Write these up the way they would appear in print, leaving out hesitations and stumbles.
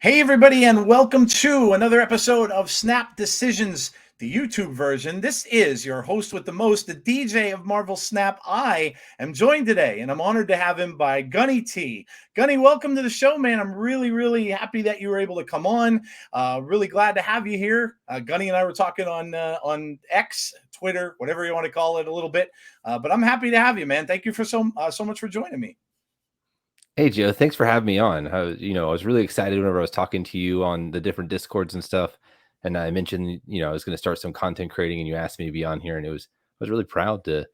Hey, everybody, and welcome to another episode of Snap Decisions, the YouTube version. This is your host with the most, the DJ of Marvel Snap. I am joined today, and I'm honored to have him by Gunny T. Gunny, welcome to the show, man. I'm really happy that you were able to come on. Really glad to have you here. Gunny and I were talking on X, Twitter, whatever you want to call it, a little bit. But I'm happy to have you, man. Thank you for so much for joining me. Hey Joe, thanks for having me on. I was really excited whenever I was talking to you on the different Discords and stuff, and I mentioned, I was going to start some content creating, and you asked me to be on here, and I was really proud to,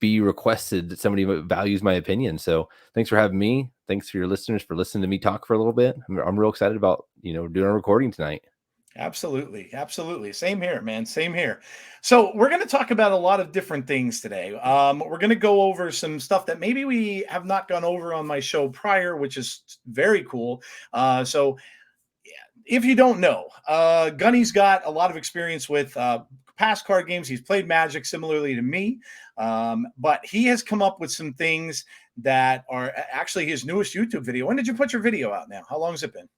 be requested that somebody values my opinion. So thanks for having me. Thanks for your listeners for listening to me talk for a little bit. I'm real excited about, doing a recording tonight. Absolutely. Same here, man. Same here. So we're going to talk about a lot of different things today. We're going to go over some stuff that maybe we have not gone over on my show prior, which is very cool. So if you don't know, Gunny's got a lot of experience with past card games. He's played Magic similarly to me, but he has come up with some things that are actually his newest YouTube video. When did you put your video out now? How long has it been?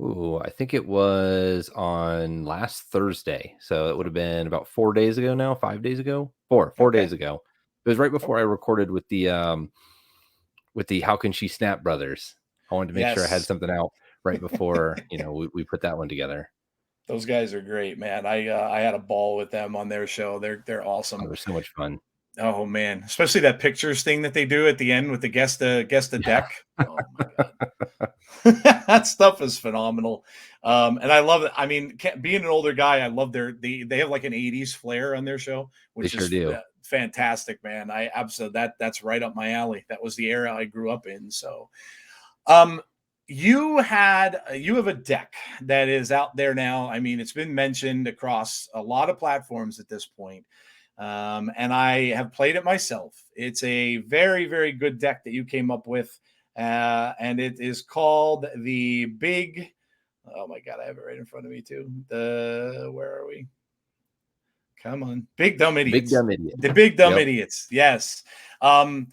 Ooh, I think it was on last Thursday. So it would have been about 4 days ago now, 5 days ago, four Okay. days ago. It was right before I recorded with the How Can She Snap brothers. I wanted to make sure I had Yes. something out right before, we put that one together. Those guys are great, man. I had a ball with them on their show. They're Oh, awesome. they're so much fun. Oh man, especially that pictures thing that they do at the end with the guest the Yeah. deck. Oh my god. That stuff is phenomenal. And I love it. I mean, being an older guy, I love they have like an 80s flair on their show, They which sure is do. fantastic, man. I absolutely that's right up my alley. That was the era I grew up in. So um you have a deck that is out there now. I mean, it's been mentioned across a lot of platforms at this point. And I have played it myself. It's a very good deck that you came up with, and it is called the Big. Oh my God, I have it right in front of me too. The Where are we? Come on, Big Dumb Big Idiots. dumb idiot. The Big Dumb Yep. Idiots. Yes. Um,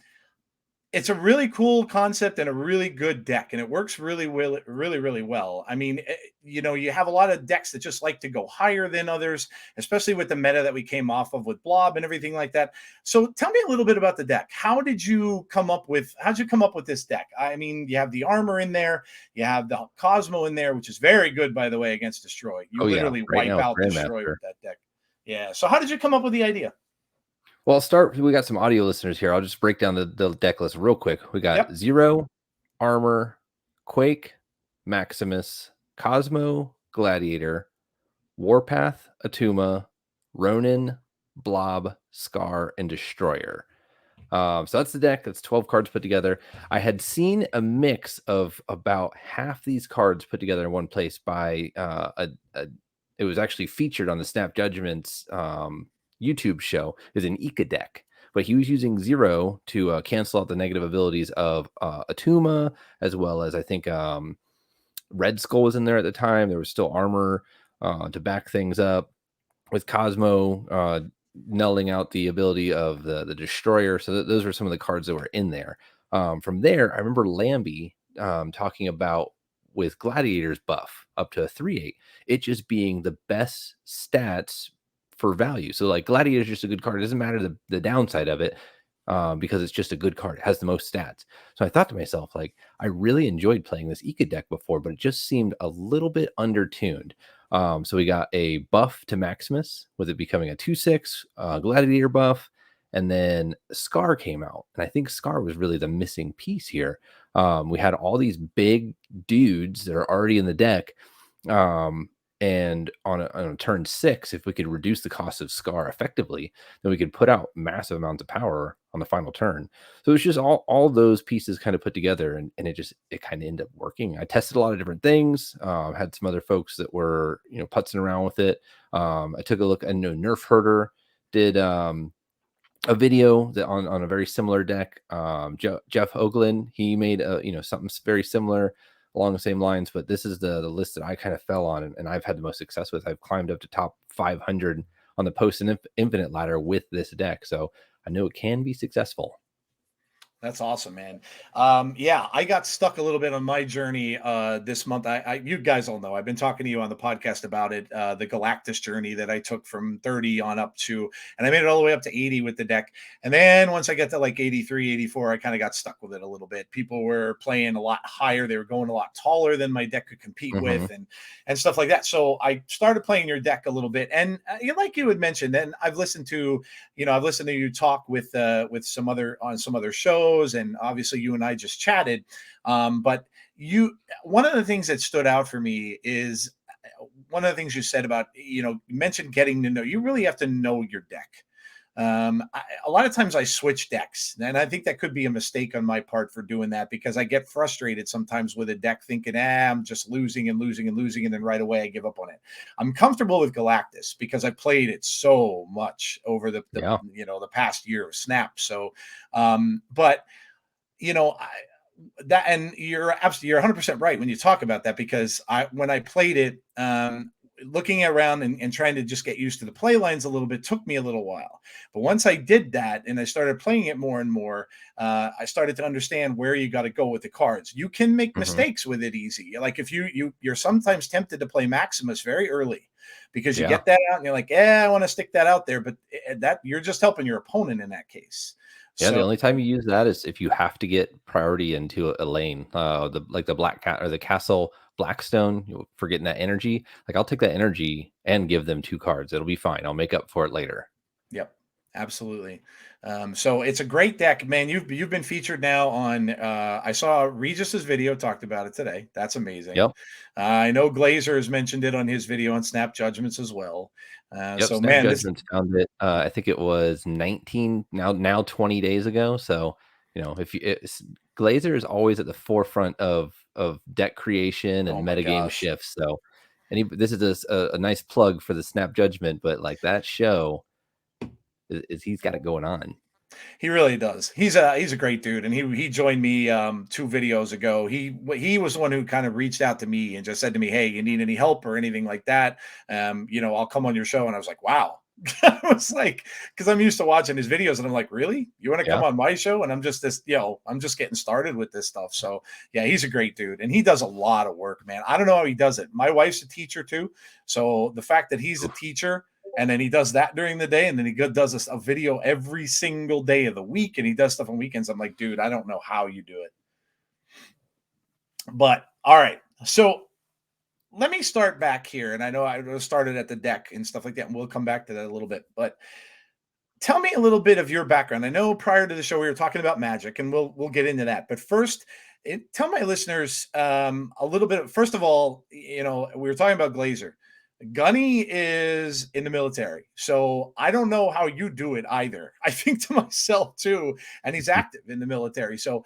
it's a really cool concept and a really good deck, and it works really well. I mean, you have a lot of decks that just like to go higher than others, especially with the meta that we came off of with Blob and everything like that. So tell me a little bit about the deck. How'd you come up with this deck? I mean, you have the armor in there, you have the Cosmo in there, which is very good, by the way, against Destroy. You Oh yeah. literally Right wipe now it's out Destroy Grandmaster. with that deck. Yeah. So how did you come up with the idea? Well, I'll start. We got some audio listeners here. I'll just break down the deck list real quick. We got Yep. Zero, Armor, Quake, Maximus, Cosmo, Gladiator, Warpath, Atuma, Ronin, Blob, Scar, and Destroyer. So that's the deck. That's 12 cards put together. I had seen a mix of about half these cards put together in one place by it was actually featured on the Snap Judgments YouTube show is an Ika deck. But he was using Zero to cancel out the negative abilities of Atuma, as well as I think Red Skull was in there at the time. There was still armor to back things up with Cosmo nulling out the ability of the Destroyer. So those were some of the cards that were in there. From there, I remember Lambie talking about with Gladiator's buff up to a 3/8, it just being the best stats for value. So like Gladiator is just a good card. It doesn't matter the downside of it. Because it's just a good card. It has the most stats. So I thought to myself, like, I really enjoyed playing this Ika deck before, but it just seemed a little bit undertuned. So we got a buff to Maximus with it becoming a 2/6 Gladiator buff, and then Scar came out, and I think Scar was really the missing piece here. We had all these big dudes that are already in the deck, and on a turn 6, if we could reduce the cost of Scar effectively, then we could put out massive amounts of power on the final turn. So it's just all those pieces kind of put together, and it kind of ended up working. I tested a lot of different things. Had some other folks that were putzing around with it. I took a look. I know Nerf Herder did a video that on a very similar deck. Jeff Oglin, he made something very similar along the same lines, but this is the list that I kind of fell on, and I've had the most success with. I've climbed up to top 500 on the post and infinite ladder with this deck, so I know it can be successful. That's awesome, man. Yeah, I got stuck a little bit on my journey this month. You guys all know I've been talking to you on the podcast about it, the Galactus journey that I took from 30 on up to, and I made it all the way up to 80 with the deck. And then once I get to like 83, 84, I kind of got stuck with it a little bit. People were playing a lot higher; they were going a lot taller than my deck could compete Hmm. with, and stuff like that. So I started playing your deck a little bit, and like you had mentioned, and I've listened to you talk with some other on some other shows, and obviously you and I just chatted. But you, one of the things that stood out for me is one of the things you said about you mentioned getting to know. You really have to know your deck. A lot of times I switch decks, and I think that could be a mistake on my part for doing that because I get frustrated sometimes with a deck thinking, I'm just losing and losing and losing, and then right away I give up on it. I'm comfortable with Galactus because I played it so much over Yeah. the past year of Snap. So, but you know, I, that and you're 100% right when you talk about that because when I played it, looking around and trying to just get used to the play lines a little bit took me a little while. But once I did that and I started playing it more and more, I started to understand where you got to go with the cards. You can make Hmm. mistakes with it easy. Like if you're sometimes tempted to play Maximus very early because you Yeah. get that out and you're like, yeah, I want to stick that out there, but that you're just helping your opponent in that case. Yeah, the So only time you use that is if you have to get priority into a lane, the like the black cat or the castle Blackstone. For getting that energy, like I'll take that energy and give them 2 cards. It'll be fine. I'll make up for it later. yep, absolutely. So it's a great deck, man. You've been featured now on. I saw Regis's video talked about it today. That's amazing. Yep. I know Glazer has mentioned it on his video on Snap Judgments as well. Yep. So Snap man, this Judgments found it. I think it was 19 now 20 days ago. So if Glazer is always at the forefront of deck creation oh and my metagame gosh, shifts. So, and this is a nice plug for the Snap Judgment, but like that show is he's got it going on. he really does. He's a great dude, and he joined me 2 videos ago. He was the one who kind of reached out to me and just said to me, "Hey, you need any help or anything like that? I'll come on your show." And I was like, "Wow." I was like, because I'm used to watching his videos, and I'm like, "Really? You want to come Yeah. on my show?" And I'm just I'm just getting started with this stuff. So yeah, he's a great dude, and he does a lot of work, man. I don't know how he does it. My wife's a teacher too, so the fact that he's a Oof. teacher and then he does that during the day, and then he does a video every single day of the week, and he does stuff on weekends. I'm like, dude, I don't know how you do it. But all right, so let me start back here, and I know I started at the deck and stuff like that, and we'll come back to that a little bit. But tell me a little bit of your background. I know prior to the show we were talking about magic, and we'll get into that. But first, tell my listeners a little bit. First of all, we were talking about Glazer. Gunny is in the military, so I don't know how you do it either. I think to myself too, and he's active in the military. So,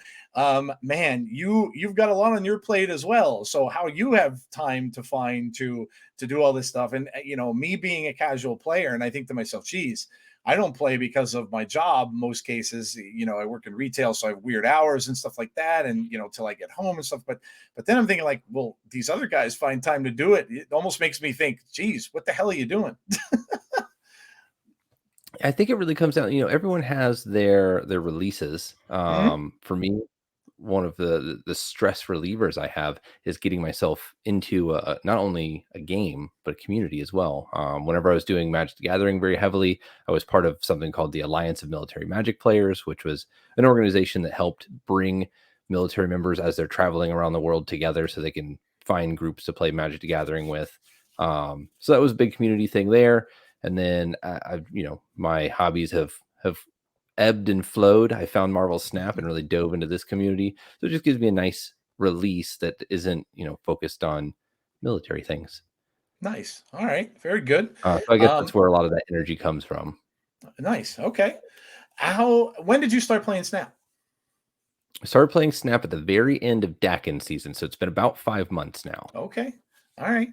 man, you've got a lot on your plate as well. So, how you have time to find to do all this stuff, and me being a casual player, and I think to myself, geez, I don't play because of my job. Most cases, I work in retail, so I have weird hours and stuff like that, and till I get home and stuff. But then I'm thinking like, well, these other guys find time to do it. It almost makes me think, geez, what the hell are you doing? I think it really comes down, everyone has their releases. Mhm. For me, one of the stress relievers I have is getting myself into not only a game but a community as well. Whenever I was doing Magic the Gathering very heavily, I was part of something called the Alliance of Military Magic Players, which was an organization that helped bring military members as they're traveling around the world together, so they can find groups to play Magic the Gathering with. So that was a big community thing there. And then my hobbies have ebbed and flowed. I found Marvel Snap and really dove into this community. So it just gives me a nice release that isn't, focused on military things. Nice. All right. Very good. So I guess that's Um, where a lot of that energy comes from. nice. Okay. When did you start playing Snap? I started playing Snap at the very end of Dakin season, so it's been about 5 months now. Okay. All right.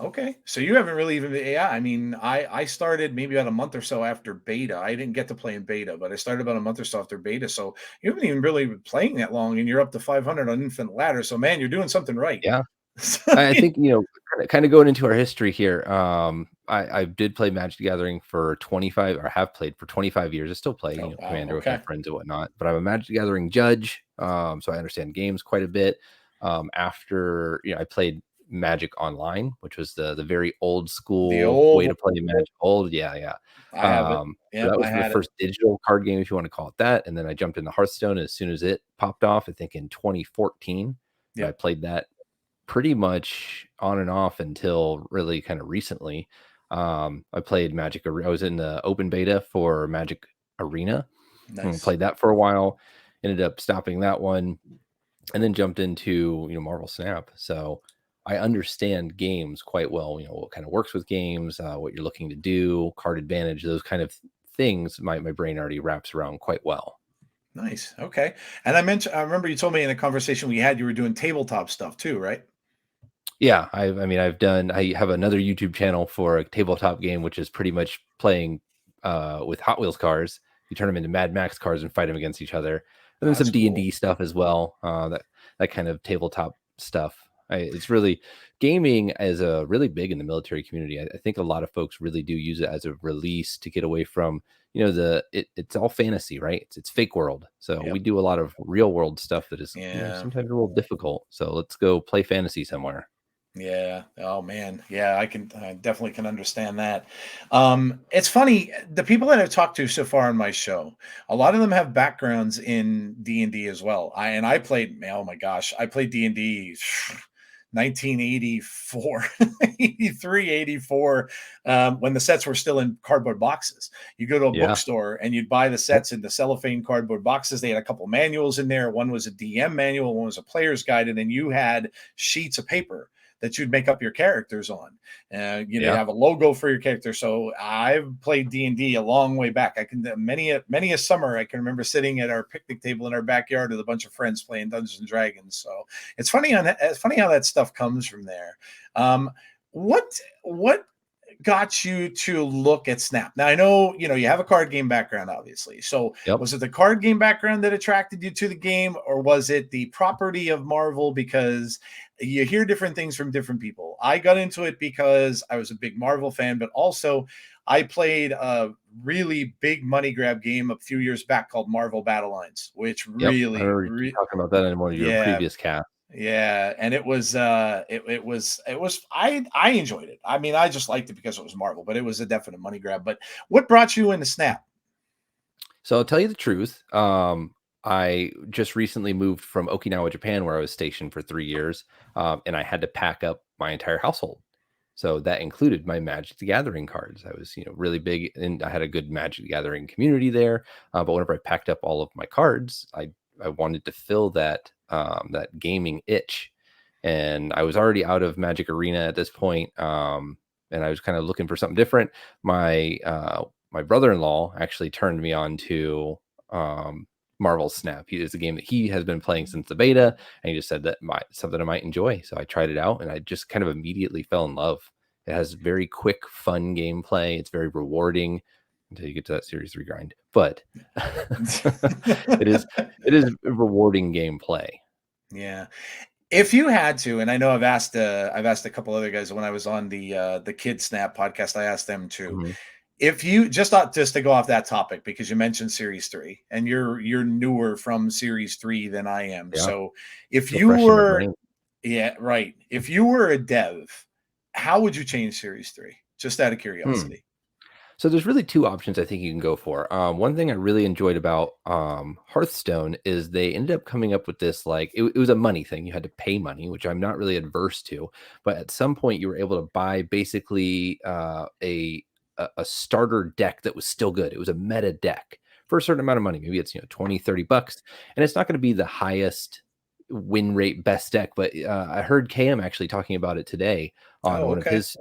Okay. So you haven't really even yeah, I mean, I started maybe about a month or so after beta. I didn't get to play in beta, but I started about a month or so after beta. So you haven't even really been playing that long and you're up to 500 on Infinite Ladder. So man, you're doing something right. Yeah. I think, kind of going into our history here. I did play Magic the Gathering for 25, or have played for 25 years. I still play, Oh wow, Commander with my okay, friends and whatnot. But I'm a Magic the Gathering judge, so I understand games quite a bit. After I played Magic Online, which was the very old the school way old to play Magic. Old, yeah, yeah. I have it. So Yep, that I was the had it. first digital card game, if you want to call it that. And then I jumped into Hearthstone as soon as it popped off. I think in 2014, and I Yep, played that pretty much on and off until really kind of recently. I played Magic. I was in the open beta for Magic Arena and nice. played that for a while. Ended up stopping that one, and then jumped into Marvel Snap. So I understand games quite well. What kind of works with games, what you're looking to do, card advantage, those kind of things. My brain already wraps around quite well. Nice. Okay. And I remember you told me in a conversation we had you were doing tabletop stuff too, right? Yeah, I have another YouTube channel for a tabletop game, which is pretty much playing with Hot Wheels cars. You turn them into Mad Max cars and fight them against each other, and then That's some cool. D&D stuff as well. That kind of tabletop stuff. It's really gaming is a really big in the military community. I think a lot of folks really do use it as a release to get away from it's all fantasy, right? It's fake world. So we Yep. do a lot of real world stuff that is Yeah. sometimes a little difficult. So let's go play fantasy somewhere. Yeah. Oh man. Yeah, I definitely can understand that. It's funny, the people that I've talked to so far on my show, a lot of them have backgrounds in D&D as well. I played, oh my gosh, I played D&D 1984, 83, 84, when the sets were still in cardboard boxes. You go to a Yeah. bookstore and you'd buy the Yep. sets in the cellophane cardboard boxes. They had a couple manuals in there. One was a DM manual, one was a player's guide, and then you had sheets of paper that you'd make up your characters on. You Yeah. have a logo for your character. So I've played D&D a long way back. I can many a summer I can remember sitting at our picnic table in our backyard with a bunch of friends playing Dungeons and Dragons. So it's funny how that stuff comes from there. Um, what got you to look at Snap? Now I know you have a card game background, obviously. So Yep. was it the card game background that attracted you to the game, or was it the property of Marvel? Because you hear different things from different people. I got into it because I was a big Marvel fan, but also I played a really big money grab game a few years back called Marvel Battle Lines, which Yep. I really, remember you talking about that in one of your yeah, previous casts. yeah, and I enjoyed it. I mean, I just liked it because it was Marvel, but it was a definite money grab. But what brought you into Snap? So I'll tell you the truth. I just recently moved from Okinawa, Japan, where I was stationed for 3 years, and I had to pack up my entire household. So that included my Magic the Gathering cards. I was, really big, and I had a good Magic the Gathering community there. But whenever I packed up all of my cards, I wanted to fill that gaming itch, and I was already out of Magic Arena at this point, and I was kind of looking for something different. My brother-in-law actually turned me on to Marvel Snap. He is a game that he has been playing since the beta, and he just said that might something I might enjoy. So I tried it out, and I just kind of immediately fell in love. It has very quick, fun gameplay. It's very rewarding until you get to that Series 3 grind. But it is it is rewarding gameplay. Yeah. If you had to, and I know I've asked a couple other guys when I was on the Kid Snap podcast, I asked them too. Mhm. If you just to go off that topic, because you mentioned Series 3 and you're newer from Series 3 than I am. Yeah, So if still you fresh in my were brain. yeah, right. If you were a dev, how would you change Series 3? Just out of Hmm. curiosity. So there's really two options I think you can go for. One thing I really enjoyed about Hearthstone is they ended up coming up with this like it was a money thing. You had to pay money, which I'm not really adverse to. But at some point, you were able to buy basically a starter deck that was still good. It was a meta deck for a certain amount of money. Maybe it's 20, $30, and it's not going to be the highest win rate best deck. But I heard KM actually talking about it today on Oh, one of okay. his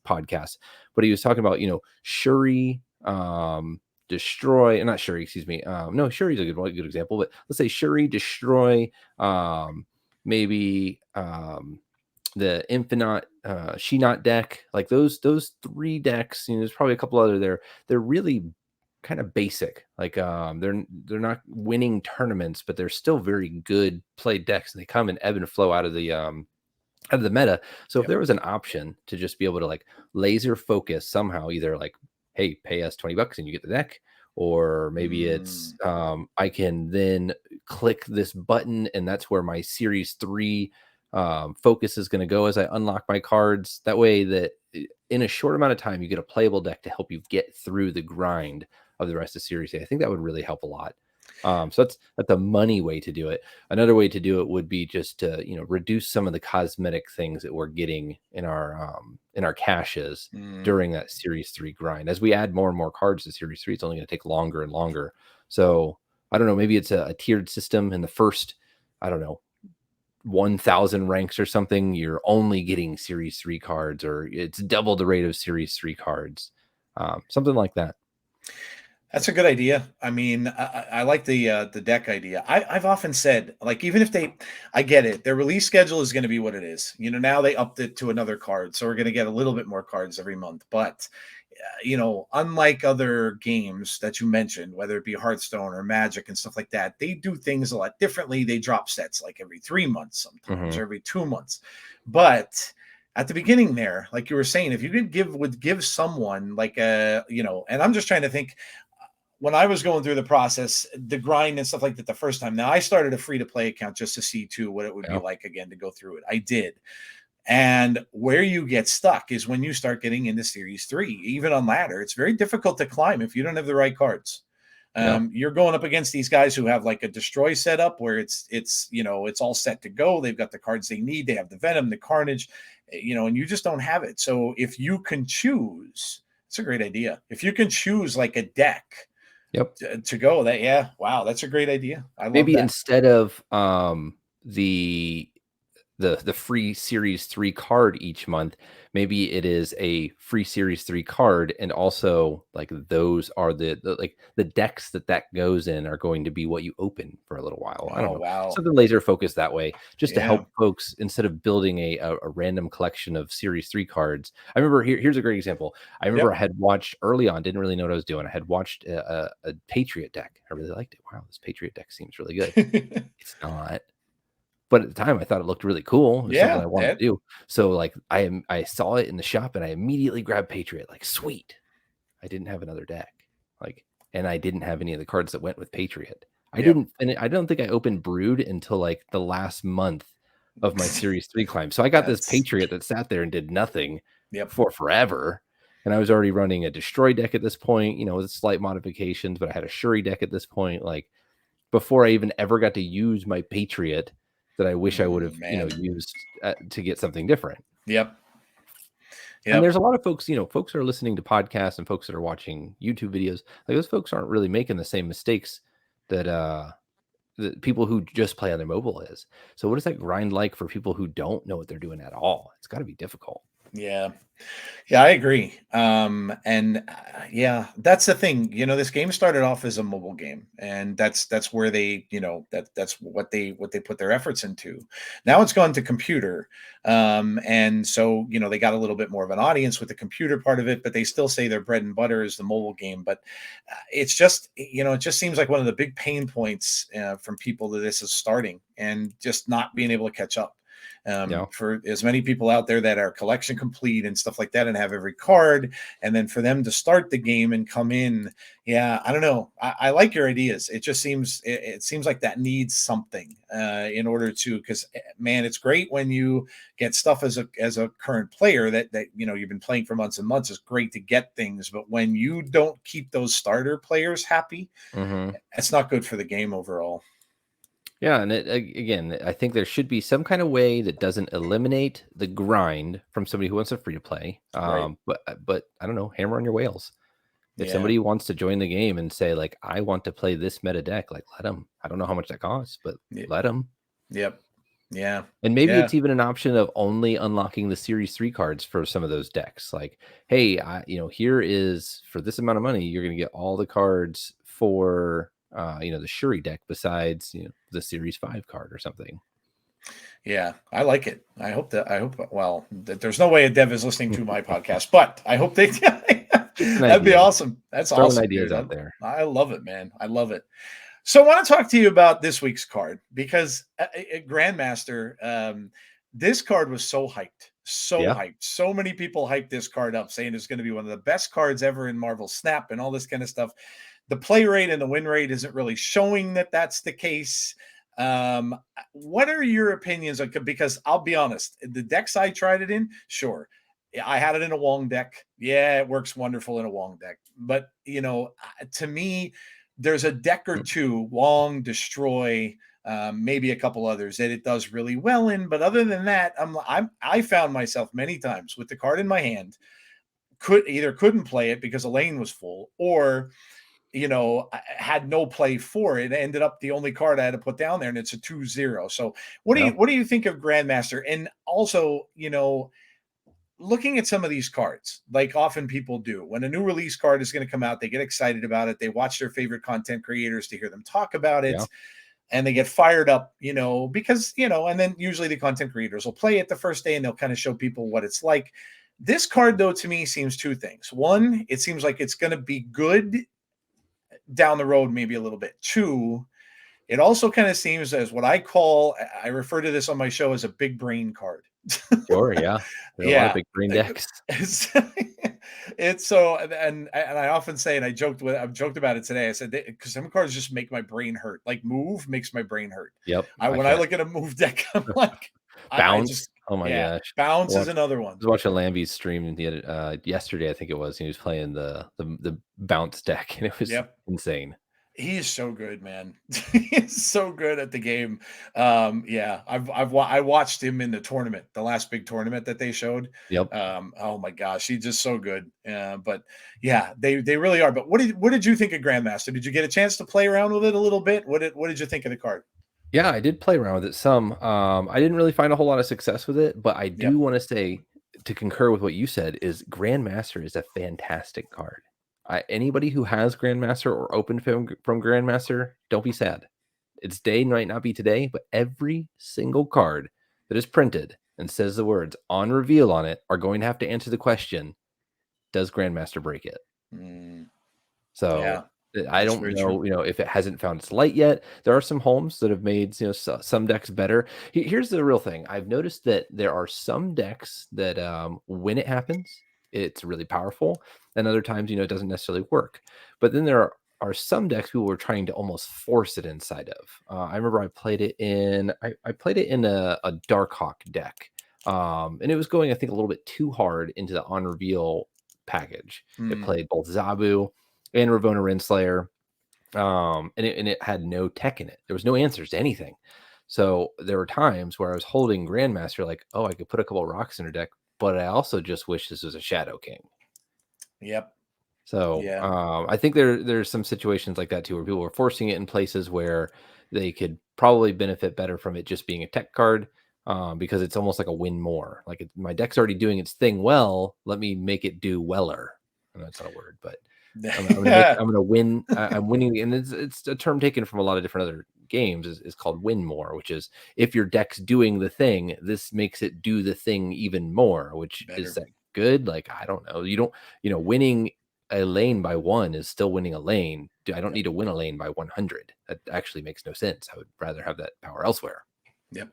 podcasts, but he was talking about Shuri, destroy, and not Shuri, excuse me. No, Shuri's a good example, but let's say Shuri, destroy, maybe the Infinite She-Not deck, like those three decks. There's probably a couple other there. They're really kind of basic. Like they're not winning tournaments, but they're still very good played decks, and they come and ebb and flow out of the out of the meta. So if Yep. there was an option to just be able to like laser focus somehow, either like, hey, pay us $20 and you get the deck, or maybe it's Mm, I can then click this button and that's where my series 3 focus is going to go as I unlock my cards. That way that in a short amount of time you get a playable deck to help you get through the grind of the rest of series A. I think that would really help a lot. So that's a money way to do it. Another way to do it would be just to, reduce some of the cosmetic things that we're getting in our caches mm. during that series 3 grind. As we add more and more cards to series 3, it's only going to take longer and longer. So I don't know, maybe it's a tiered system. In the first, I don't know, 1,000 ranks or something, you're only getting series 3 cards, or it's double the rate of series 3 cards. Something like that. That's a good idea. I mean, I like the deck idea. I've often said, like, even if I get it, their release schedule is going to be what it is. Now they upped it to another card, so we're going to get a little bit more cards every month. But unlike other games that you mentioned, whether it be Hearthstone or Magic and stuff like that, they do things a lot differently. They drop sets like every 3 months sometimes, Hmm. or every 2 months. But at the beginning there, like you were saying, if you would give someone like and I'm just trying to think when I was going through the process, the grind and stuff like that the first time. Now I started a free to play account just to see too what it would be Yeah. like again to go through it. I did. And where you get stuck is when you start getting into series 3, even on ladder. It's very difficult to climb if you don't have the right cards. Yeah. You're going up against these guys who have like a destroy setup where it's all set to go. They've got the cards they need. They have the venom, the carnage, and you just don't have it. So if you can choose, it's a great idea. If you can choose like a deck Yep. to go, wow, that's a great idea. I love Maybe that. instead of the the free series 3 card each month, maybe it is a free series 3 card, and also like those are the like the decks that goes in are going to be what you open for a little while. I don't Oh know, wow, something laser focused that way, just to yeah, help folks instead of building a random collection of series 3 cards. I remember here's a great example. I remember yep. I had watched early on, didn't really know what I was doing. I had watched a Patriot deck. I really liked it. Wow, this Patriot deck seems really good. It's not. But at the time, I thought it looked really cool. It was something Yeah, I wanted that to do. So, like, I saw it in the shop and I immediately grabbed Patriot. Like, sweet. I didn't have another deck. Like, and I didn't have any of the cards that went with Patriot. yep. I don't think I opened Brood until like the last month of my Series 3 climb. So I got this That's Patriot that sat there and did nothing yep. for forever. And I was already running a Destroy deck at this point, with slight modifications, but I had a Shuri deck at this point. Like, before I even ever got to use my Patriot that I wish I would have, Man. used to get something different. Yep. And Yep. there's a lot of folks, folks that are listening to podcasts and folks that are watching YouTube videos. Like, those folks aren't really making the same mistakes that the people who just play on their mobile is. So what is that grind like for people who don't know what they're doing at all? It's got to be difficult. Yeah. Yeah, I agree. And yeah, that's the thing. This game started off as a mobile game, and that's where they, that's what they put their efforts into. Now it's gone to computer, and so they got a little bit more of an audience with the computer part of it, but they still say their bread and butter is the mobile game. But it's just, it just seems like one of the big pain points from people that this is starting and just not being able to catch up Yeah. for as many people out there that are collection complete and stuff like that and have every card, and then for them to start the game and come in. Yeah, I don't know. I like your ideas. It just it seems like that needs something in order to, because man, it's great when you get stuff as a current player that you've been playing for months and months. It's great to get things, but when you don't keep those starter players happy, Hmm. it's not good for the game overall. Yeah, and again, I think there should be some kind of way that doesn't eliminate the grind from somebody who wants a free to play. Right. But I don't know, hammer on your whales. If Yeah. somebody wants to join the game and say like, I want to play this meta deck, like, let them. I don't know how much that costs, but Yep. let them. Yep. Yeah. And maybe Yeah. it's even an option of only unlocking the series 3 cards for some of those decks. Like, hey, here is, for this amount of money, you're going to get all the cards for the Shuri deck besides, the series 5 card or something. Yeah, I like it. Well, there's no way a dev is listening to my podcast, but I hope they, Just an that'd be idea. awesome. That's Throwing awesome, ideas dude. out there. I love it, man. I love it. So I want to talk to you about this week's card because Grandmaster, this card was so hyped, so Yeah. hyped. So many people hyped this card up, saying it's going to be one of the best cards ever in Marvel Snap and all this kind of stuff. The play rate and the win rate isn't really showing that that's the case. What are your opinions? Because I'll be honest, the decks I tried it in, sure, I had it in a Wong deck. Yeah, it works wonderful in a Wong deck. But to me, there's a deck or two, Wong, Destroy, maybe a couple others that it does really well in. But other than that, I found myself many times with the card in my hand, couldn't play it because a lane was full, or I had no play for it. It ended up the only card I had to put down there, and it's a 2-0. So Yeah. what do you think of Grandmaster? And also, looking at some of these cards, like often people do, when a new release card is going to come out, they get excited about it. They watch their favorite content creators to hear them talk about it. Yeah. And they get fired up, because, and then usually the content creators will play it the first day and they'll kind of show people what it's like. This card, though, to me seems two things. One, it seems like it's going to be good down the road, maybe a little bit. Two, it also kind of seems as what I refer to this on my show as a big brain card. Sure. Yeah. There are a lot of big brain decks. It's so, and I often say, and I've joked about it today. I said, because some cards just make my brain hurt. Like Move makes my brain hurt. Yep. When I look at a Move deck, I'm like, Bounce. Oh my gosh. Bounce is another one. I was watching Lambie's stream yesterday, I think it was. He was playing the bounce deck, and it was insane. He is so good, man. He is so good at the game. I watched him in the tournament, the last big tournament that they showed. Yep. Oh my gosh, he's just so good. But yeah, they really are. But what did you think of Grandmaster? Did you get a chance to play around with it a little bit? What did you think of the card? Yeah, I did play around with it some. I didn't really find a whole lot of success with it, but I do want to say, to concur with what you said, is Grandmaster is a fantastic card. Anybody who has Grandmaster or opened from Grandmaster, don't be sad. Its day might not be today, but every single card that is printed and says the words on reveal on it are going to have to answer the question, does Grandmaster break it? So I don't know, if it hasn't found its light yet. There are some homes that have made, some decks better. Here's the real thing. I've noticed that there are some decks that when it happens, it's really powerful, and other times, it doesn't necessarily work. But then there are some decks people were trying to almost force it inside of. I remember I played it in a Darkhawk deck, and it was going, I think, a little bit too hard into the on reveal package. It played both Zabu and Ravonna Renslayer, and it had no tech in it. There was no answers to anything. So there were times where I was holding Grandmaster, like, oh, I could put a couple of rocks in her deck, but I also just wish this was a Shadow King. Yep. So I think there's some situations like that too, where people are forcing it in places where they could probably benefit better from it just being a tech card, because it's almost like a win more. Like my deck's already doing its thing well. Let me make it do weller. I know it's not a word, but I'm gonna win. I'm winning, and it's a term taken from a lot of different other games. Is called win more, which is if your deck's doing the thing, this makes it do the thing even more. Which is that good? Like, I don't know. You don't, winning a lane by 1 is still winning a lane. I don't need to win a lane by 100. That actually makes no sense. I would rather have that power elsewhere. Yep.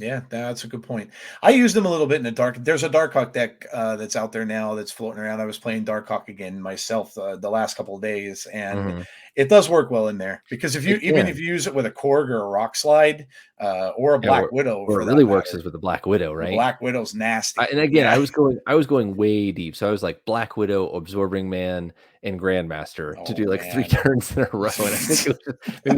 Yeah, that's a good point. I used them a little bit in there's a Darkhawk deck that's out there now that's floating around. I was playing Darkhawk again myself the last couple of days, and it does work well in there, because if you use it with a Korg or a Rock Slide, or a Black Widow, where it really works is with the Black Widow, right? Black Widow's nasty. And again, I was going way deep. So I was like Black Widow, Absorbing Man, and Grandmaster to do like 3 turns in a row. And I think it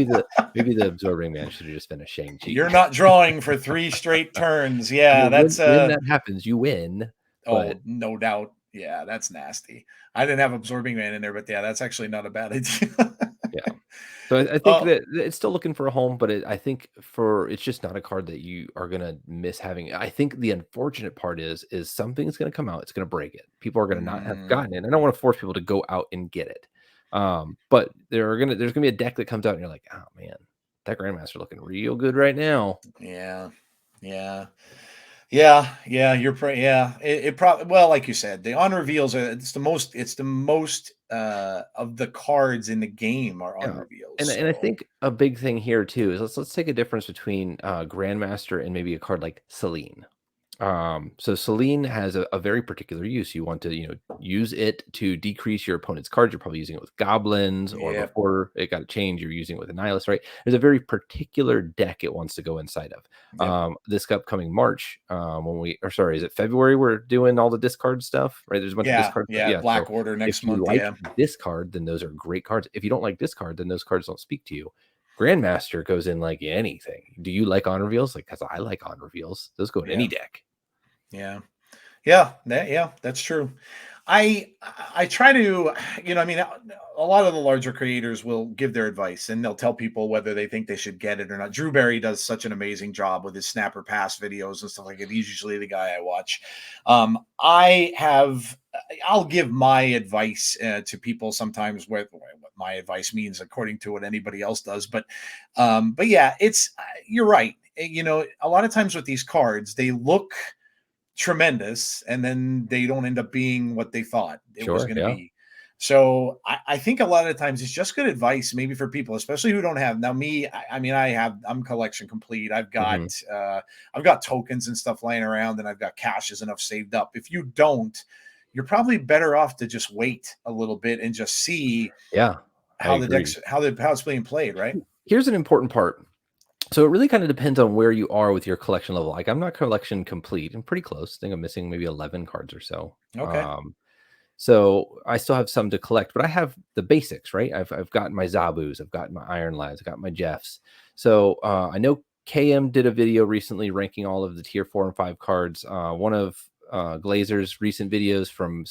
was maybe the Absorbing Man should have just been a Shang-Chi. You're not drawing for 3 straight turns. Yeah, that's when that happens, you win. Oh, no doubt. Yeah, that's nasty. I didn't have Absorbing Man in there, but yeah, that's actually not a bad idea. Yeah. So I think that it's still looking for a home, but I think it's just not a card that you are going to miss having. I think the unfortunate part is something's going to come out. It's going to break it. People are going to not have gotten it. I don't want to force people to go out and get it. But there's going to be a deck that comes out and you're like, oh man, that Grandmaster looking real good right now. Yeah. Yeah, yeah. It probably, well, like you said, the on reveals are it's the most of the cards in the game are on Yeah, reveals. and I So think a big thing here too is let's take a difference between Grandmaster and maybe a card like Celine. So Celine has a very particular use. You want to, use it to decrease your opponent's cards. You're probably using it with goblins, or yeah, before it got changed, you're using it with a nihilist, right? There's a very particular deck it wants to go inside of. yep, This upcoming March, or sorry, is it February? We're doing all the discard stuff, right? There's a bunch of yeah, discard stuff. yeah. Yeah. So Black Order if next you month. like Yeah, discard, then those are great cards. If you don't like discard, then those cards don't speak to you. Grandmaster goes in like anything. Do you like on reveals? Like, because I like on reveals. Those go in yeah, any deck. yeah. Yeah, that's true. I try to, I mean, a lot of the larger creators will give their advice and they'll tell people whether they think they should get it or not. Drew Barry does such an amazing job with his snapper pass videos and stuff like that. He's usually the guy I watch. I'll give my advice to people sometimes, what my advice means according to what anybody else does. But yeah, you're right. A lot of times with these cards, they look tremendous and then they don't end up being what they thought it was Sure. going to Yeah. be. So I think a lot of times it's just good advice, maybe for people, especially who don't have. Now, me, I mean, I'm collection complete. Mhm. I've got tokens and stuff laying around, and I've got caches enough saved up. If you don't, you're probably better off to just wait a little bit and just see Yeah, I how the agree. decks, how it's being played, right? Here's an important part. So it really kind of depends on where you are with your collection level. Like I'm not collection complete. I'm pretty close. I think I'm missing maybe 11 cards or so. Okay. So I still have some to collect, but I have the basics, right? I've got my Zabus, I've got my Iron Lads, I've got my Jeffs. So I know KM did a video recently ranking all of the tier 4 and 5 cards. One of Glazer's recent videos from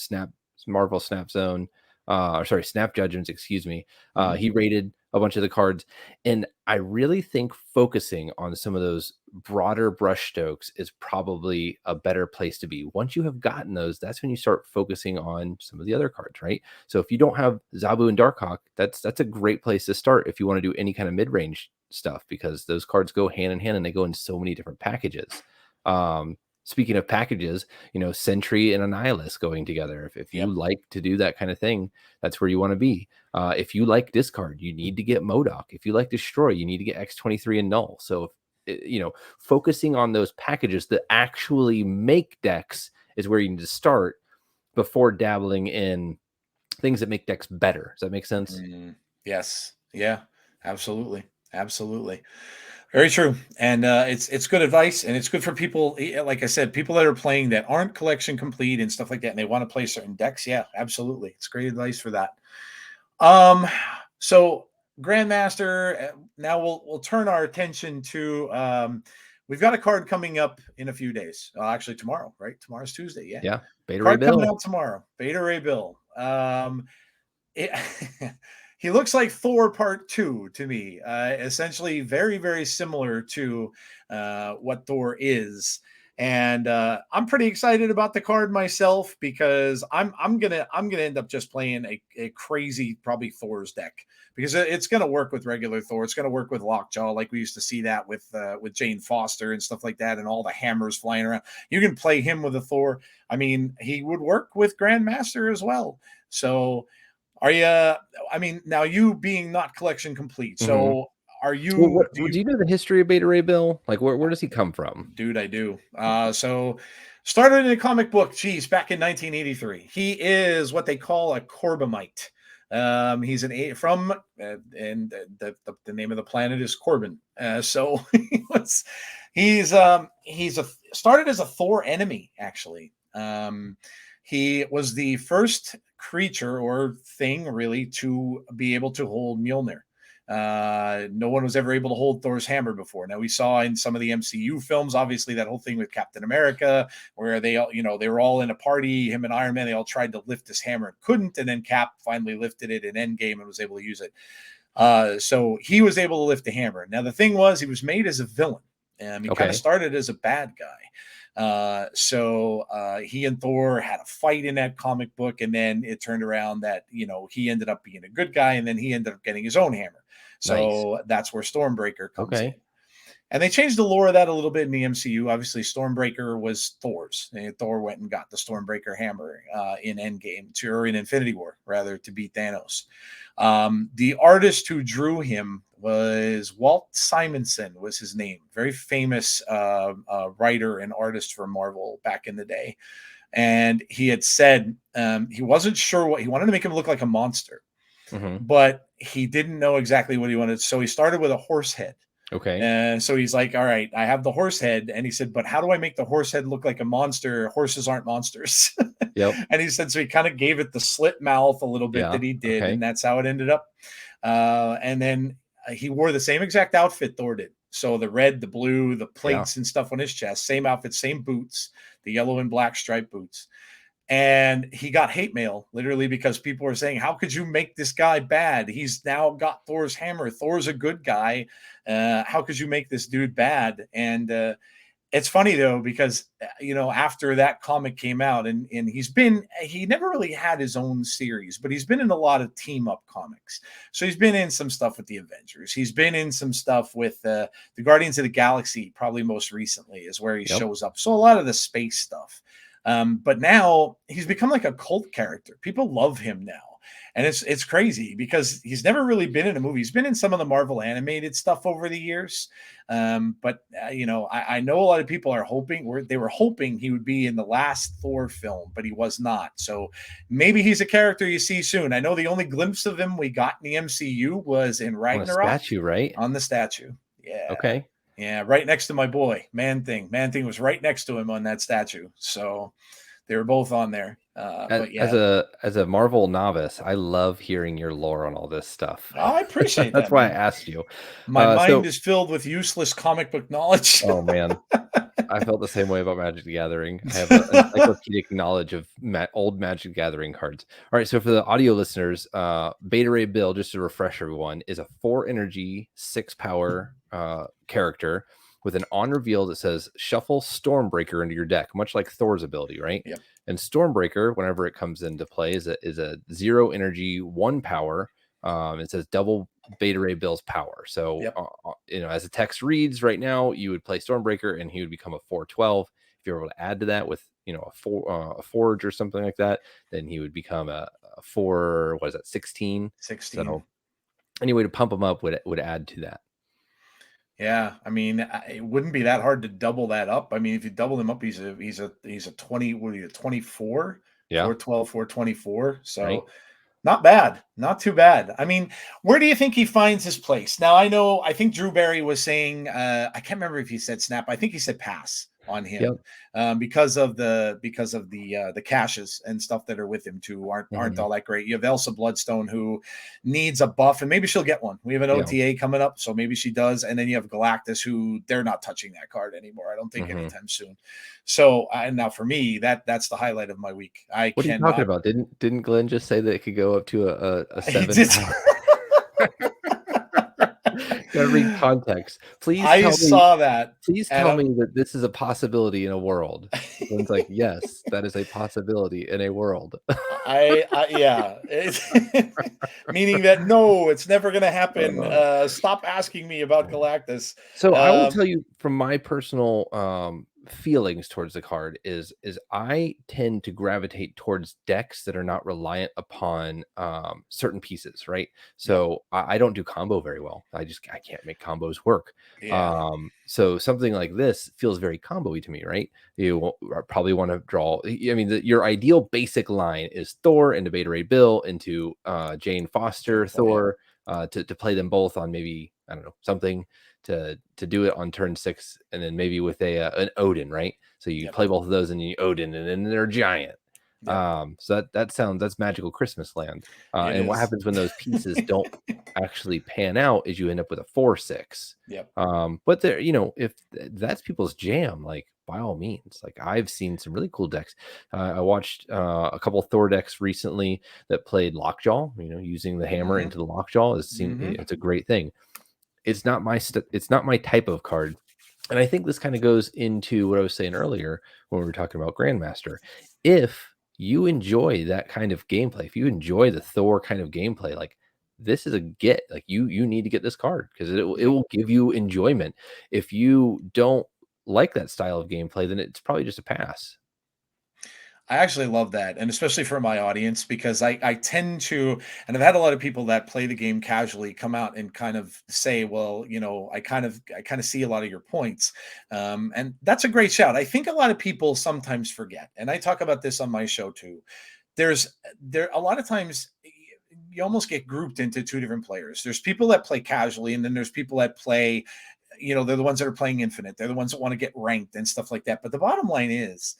Marvel Snap Zone, or sorry, Snap Judgments, excuse me. Mhm. He rated a bunch of the cards, and I really think focusing on some of those broader brushstrokes is probably a better place to be. Once you have gotten those, that's when you start focusing on some of the other cards, right? So if you don't have Zabu and Darkhawk, that's a great place to start if you want to do any kind of mid-range stuff, because those cards go hand in hand and they go in so many different packages. Speaking of packages, Sentry and Annihilus going together. If you Yep. like to do that kind of thing, that's where you want to be. If you like discard, you need to get Modoc. If you like destroy, you need to get X23 and Null. So focusing on those packages that actually make decks is where you need to start before dabbling in things that make decks better. Does that make sense? Yes. Yeah. Absolutely. Absolutely. Very true. And it's good advice, and it's good for people. Like I said, people that are playing that aren't collection complete and stuff like that, and they want to play certain decks. Yeah, absolutely. It's great advice for that. Um, so Grandmaster. Now we'll turn our attention to. We've got a card coming up in a few days. Actually, tomorrow. Right? Tomorrow's Tuesday. Yeah. Yeah. Beta Ray Card coming Bill. out tomorrow. Beta Ray Bill. It, he looks like Thor Part 2 to me. Essentially, very, very similar to what Thor is. And I'm pretty excited about the card myself, because I'm gonna end up just playing a crazy, probably Thor's deck, because it's gonna work with regular Thor. It's gonna work with Lockjaw, like we used to see that with Jane Foster and stuff like that, and all the hammers flying around. You can play him with a Thor. I mean, he would work with Grandmaster as well. So are you? I mean, now, you being not collection complete, Mhm. so are Well, you? Do do you? you know the history of Beta Ray Bill? Like, where does he come from? Dude, I do. So started in a comic book, geez, back in 1983. He is what they call a Corbomite. He's from and the name of the planet is Corbin. So he's a started as a Thor enemy, actually. He was the first creature or thing, really, to be able to hold Mjolnir. No one was ever able to hold Thor's hammer before. Now, we saw in some of the MCU films, obviously, that whole thing with Captain America, where they all, they were all in a party, him and Iron Man, they all tried to lift his hammer and couldn't, and then Cap finally lifted it in Endgame and was able to use it. So he was able to lift the hammer. Now, the thing was, he was made as a villain. He kind of Okay. started as a bad guy. He and Thor had a fight in that comic book, and then it turned around that he ended up being a good guy, and then he ended up getting his own hammer. Nice. So that's where Stormbreaker comes in. Okay. And they changed the lore of that a little bit in the MCU. Obviously, Stormbreaker was Thor's. And Thor went and got the Stormbreaker hammer in Endgame, or in Infinity War, rather, to beat Thanos. The artist who drew him was Walt Simonson, was his name. Very famous writer and artist for Marvel back in the day. And he had said he wasn't sure what he wanted to make him look like a monster, but he didn't know exactly what he wanted. So he started with a horse head. Okay. And so he's like, all right, I have the horse head. And he said, but how do I make the horse head look like a monster? Horses aren't monsters. Yep. And he said, so he kind of gave it the slit mouth a little bit that he did. Okay. And that's how it ended up. And then he wore the same exact outfit Thor did. So the red, the blue, the plates and stuff on his chest, same outfit, same boots, the yellow and black striped boots. And he got hate mail literally because people were saying, how could you make this guy bad? He's now got Thor's hammer. Thor's a good guy. How could you make this dude bad? And it's funny though, because, after that comic came out and he never really had his own series, but he's been in a lot of team up comics. So he's been in some stuff with the Avengers. He's been in some stuff with the Guardians of the Galaxy, probably most recently is where he shows up. So a lot of the space stuff. But now he's become like a cult character. People love him now. And it's crazy because he's never really been in a movie. He's been in some of the Marvel animated stuff over the years. But I know a lot of people are hoping, they were hoping he would be in the last Thor film, but he was not. So maybe he's a character you see soon. I know the only glimpse of him we got in the MCU was in Ragnarok. On the statue, right? On the statue. Yeah. Okay. Yeah, right next to my boy, Man-Thing. Man-Thing was right next to him on that statue. So they were both on there. But yeah. As a Marvel novice, I love hearing your lore on all this stuff. Oh, I appreciate that. That's why I asked you. My mind is filled with useless comic book knowledge. Oh, man. I felt the same way about Magic the Gathering. I have an encyclopedic knowledge of old Magic the Gathering cards. All right, so for the audio listeners, Beta Ray Bill, just to refresh everyone, is a 4 energy, 6 power character with an on reveal that says shuffle Stormbreaker into your deck, much like Thor's ability, right? Yep. And Stormbreaker, whenever it comes into play, is a 0 energy, 1 power. It says double Beta Ray Bill's power. So, as the text reads right now, you would play Stormbreaker and he would become a 4/12. If you're able to add to that with, a forge or something like that, then he would become a 4, 16? 16. So any way to pump him up would add to that. Yeah, I mean, it wouldn't be that hard to double that up. I mean, if you double him up, he's a 20. What are you, 24? Yeah, 412, 424. So. Right. Not bad. Not too bad. I mean, where do you think he finds his place? Now, I think Drew Barry was saying, I can't remember if he said snap. I think he said pass on him because of the caches and stuff that are with him too aren't all that great. You have Elsa Bloodstone who needs a buff, and maybe she'll get one. We have an OTA coming up, so maybe she does. And then you have Galactus, who they're not touching that card anymore. I don't think anytime soon. So now for me, that's the highlight of my week. What are you talking about? Didn't Glenn just say that it could go up to a 7? Gotta read context. Please saw that. Please tell me that this is a possibility in a world. And it's like, yes, that is a possibility in a world. Yeah. Meaning that no, it's never gonna happen. Stop asking me about Galactus. So I will tell you from my personal feelings towards the card is I tend to gravitate towards decks that are not reliant upon certain pieces, right? So I don't do combo very well. I can't make combos work. So something like this feels very combo-y to me, right? You probably want to draw. I mean, your ideal basic line is Thor into Beta Ray Bill into Jane Foster Thor to play them both on maybe, I don't know, something to do it on turn 6, and then maybe with an Odin, right? So you play both of those and you Odin, and then they're giant. So that's magical Christmas land. And what happens when those pieces don't actually pan out is you end up with a 4/6. But there, if that's people's jam, like by all means, like I've seen some really cool decks. I watched a couple Thor decks recently that played Lockjaw, using the hammer into the Lockjaw it's a great thing. It's not my type of card. And I think this kind of goes into what I was saying earlier when we were talking about Grandmaster. If you enjoy that kind of gameplay, if you enjoy the Thor kind of gameplay, like this is a get. Like you need to get this card because it will give you enjoyment. If you don't like that style of gameplay, then it's probably just a pass. I actually love that, and especially for my audience, because I tend to, and I've had a lot of people that play the game casually come out and kind of say, well, I kind of see a lot of your points, and that's a great shout. I think a lot of people sometimes forget, and I talk about this on my show too. There a lot of times you almost get grouped into two different players. There's people that play casually, and then there's people that play, they're the ones that are playing infinite. They're the ones that want to get ranked and stuff like that. But the bottom line is,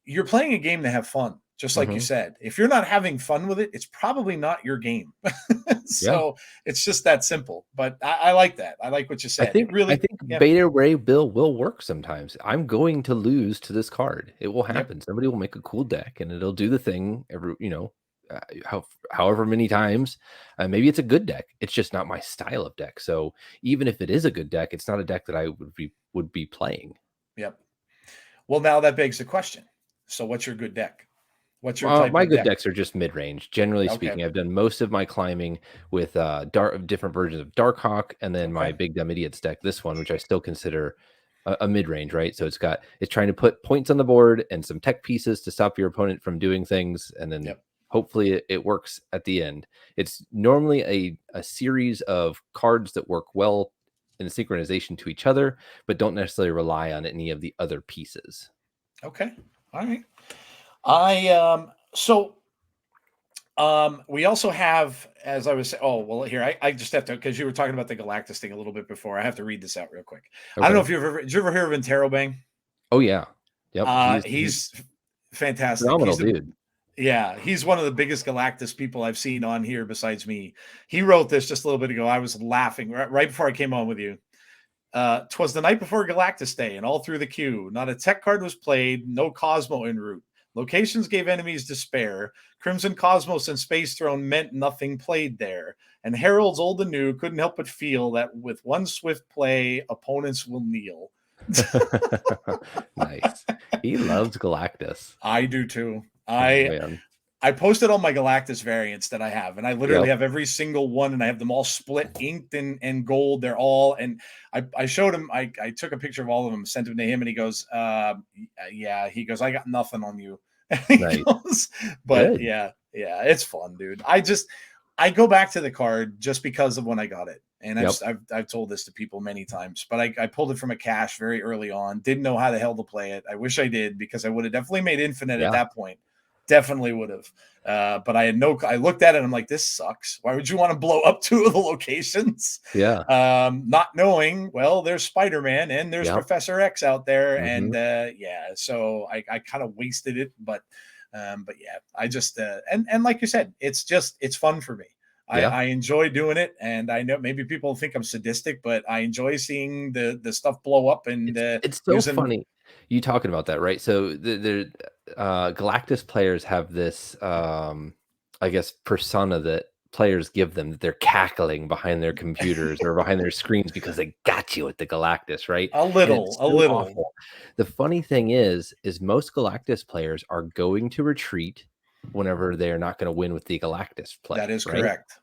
you're playing a game to have fun, just like you Mhm. said. If you're not having fun with it, it's probably not your game. Yeah. So it's just that simple. But I like that. I like what you I said. It think I really, think yeah, Beta Ray Bill will work sometimes. I'm going to lose to this card. It will yep, happen. Somebody will make a cool deck and it'll do the thing however many times. Maybe it's a good deck. It's just not my style of deck. So even if it is a good deck, it's not a deck that I would be playing. yep. Well, now that begs the question. So what's your good deck? What's your type My of good deck? decks are just mid-range, generally Okay. speaking. I've done most of my climbing with different versions of Darkhawk, and then my Okay. Big Dumb Idiots deck, this one, which I still consider a mid-range, right? So it's trying to put points on the board and some tech pieces to stop your opponent from doing things, and then Yep. hopefully it works at the end. It's normally a series of cards that work well in synchronization to each other, but don't necessarily rely on any of the other pieces. Okay. All right. I so we also have, as I was saying, oh, well, here, I just have to, because you were talking about the Galactus thing a little bit before. I have to read this out real quick. I don't know Okay. if did you ever hear of Interrobang? Oh yeah. Yep. He's He's fantastic. phenomenal, dude. Yeah, he's one of the biggest Galactus people I've seen on here besides me. He wrote this just a little bit ago. I was laughing right before I came on with you. 'Twas the night before Galactus Day, and all through the queue, not a tech card was played, no Cosmo en route. Locations gave enemies despair. Crimson Cosmos and Space Throne meant nothing played there. And Heralds old and new couldn't help but feel that with one swift play, opponents will kneel. Nice. He loves Galactus. I do too. Oh I man. I posted all my Galactus variants that I have, and I literally Yep. have every single one, and I have them all split, inked and gold. They're all, and I showed him. I took a picture of all of them, sent them to him, and he goes, "Yeah." He goes, "I got nothing on you." He Nice. goes, but Good. yeah, it's fun, dude. I go back to the card just because of when I got it, and Yep. I've told this to people many times, but I pulled it from a cache very early on. Didn't know how the hell to play it. I wish I did, because I would have definitely made infinite at Yeah. that point. Definitely would have. But I looked at it and I'm like, this sucks. Why would you want to blow up two of the locations? Yeah. Not knowing, well, there's Spider-Man and there's Yep. Professor X out there. And Hmm. so I kind of wasted it, but yeah, I just and like you said, it's fun for me. Yeah. I enjoy doing it, and I know maybe people think I'm sadistic, but I enjoy seeing the stuff blow up and It's so using. funny you talking about that, right? So the Galactus players have this I guess persona that players give them, that they're cackling behind their computers or behind their screens because they got you at the Galactus, right? A And little, it's a so little. awful. The funny thing is most Galactus players are going to retreat whenever they're not going to win with the Galactus That play, is right? correct. That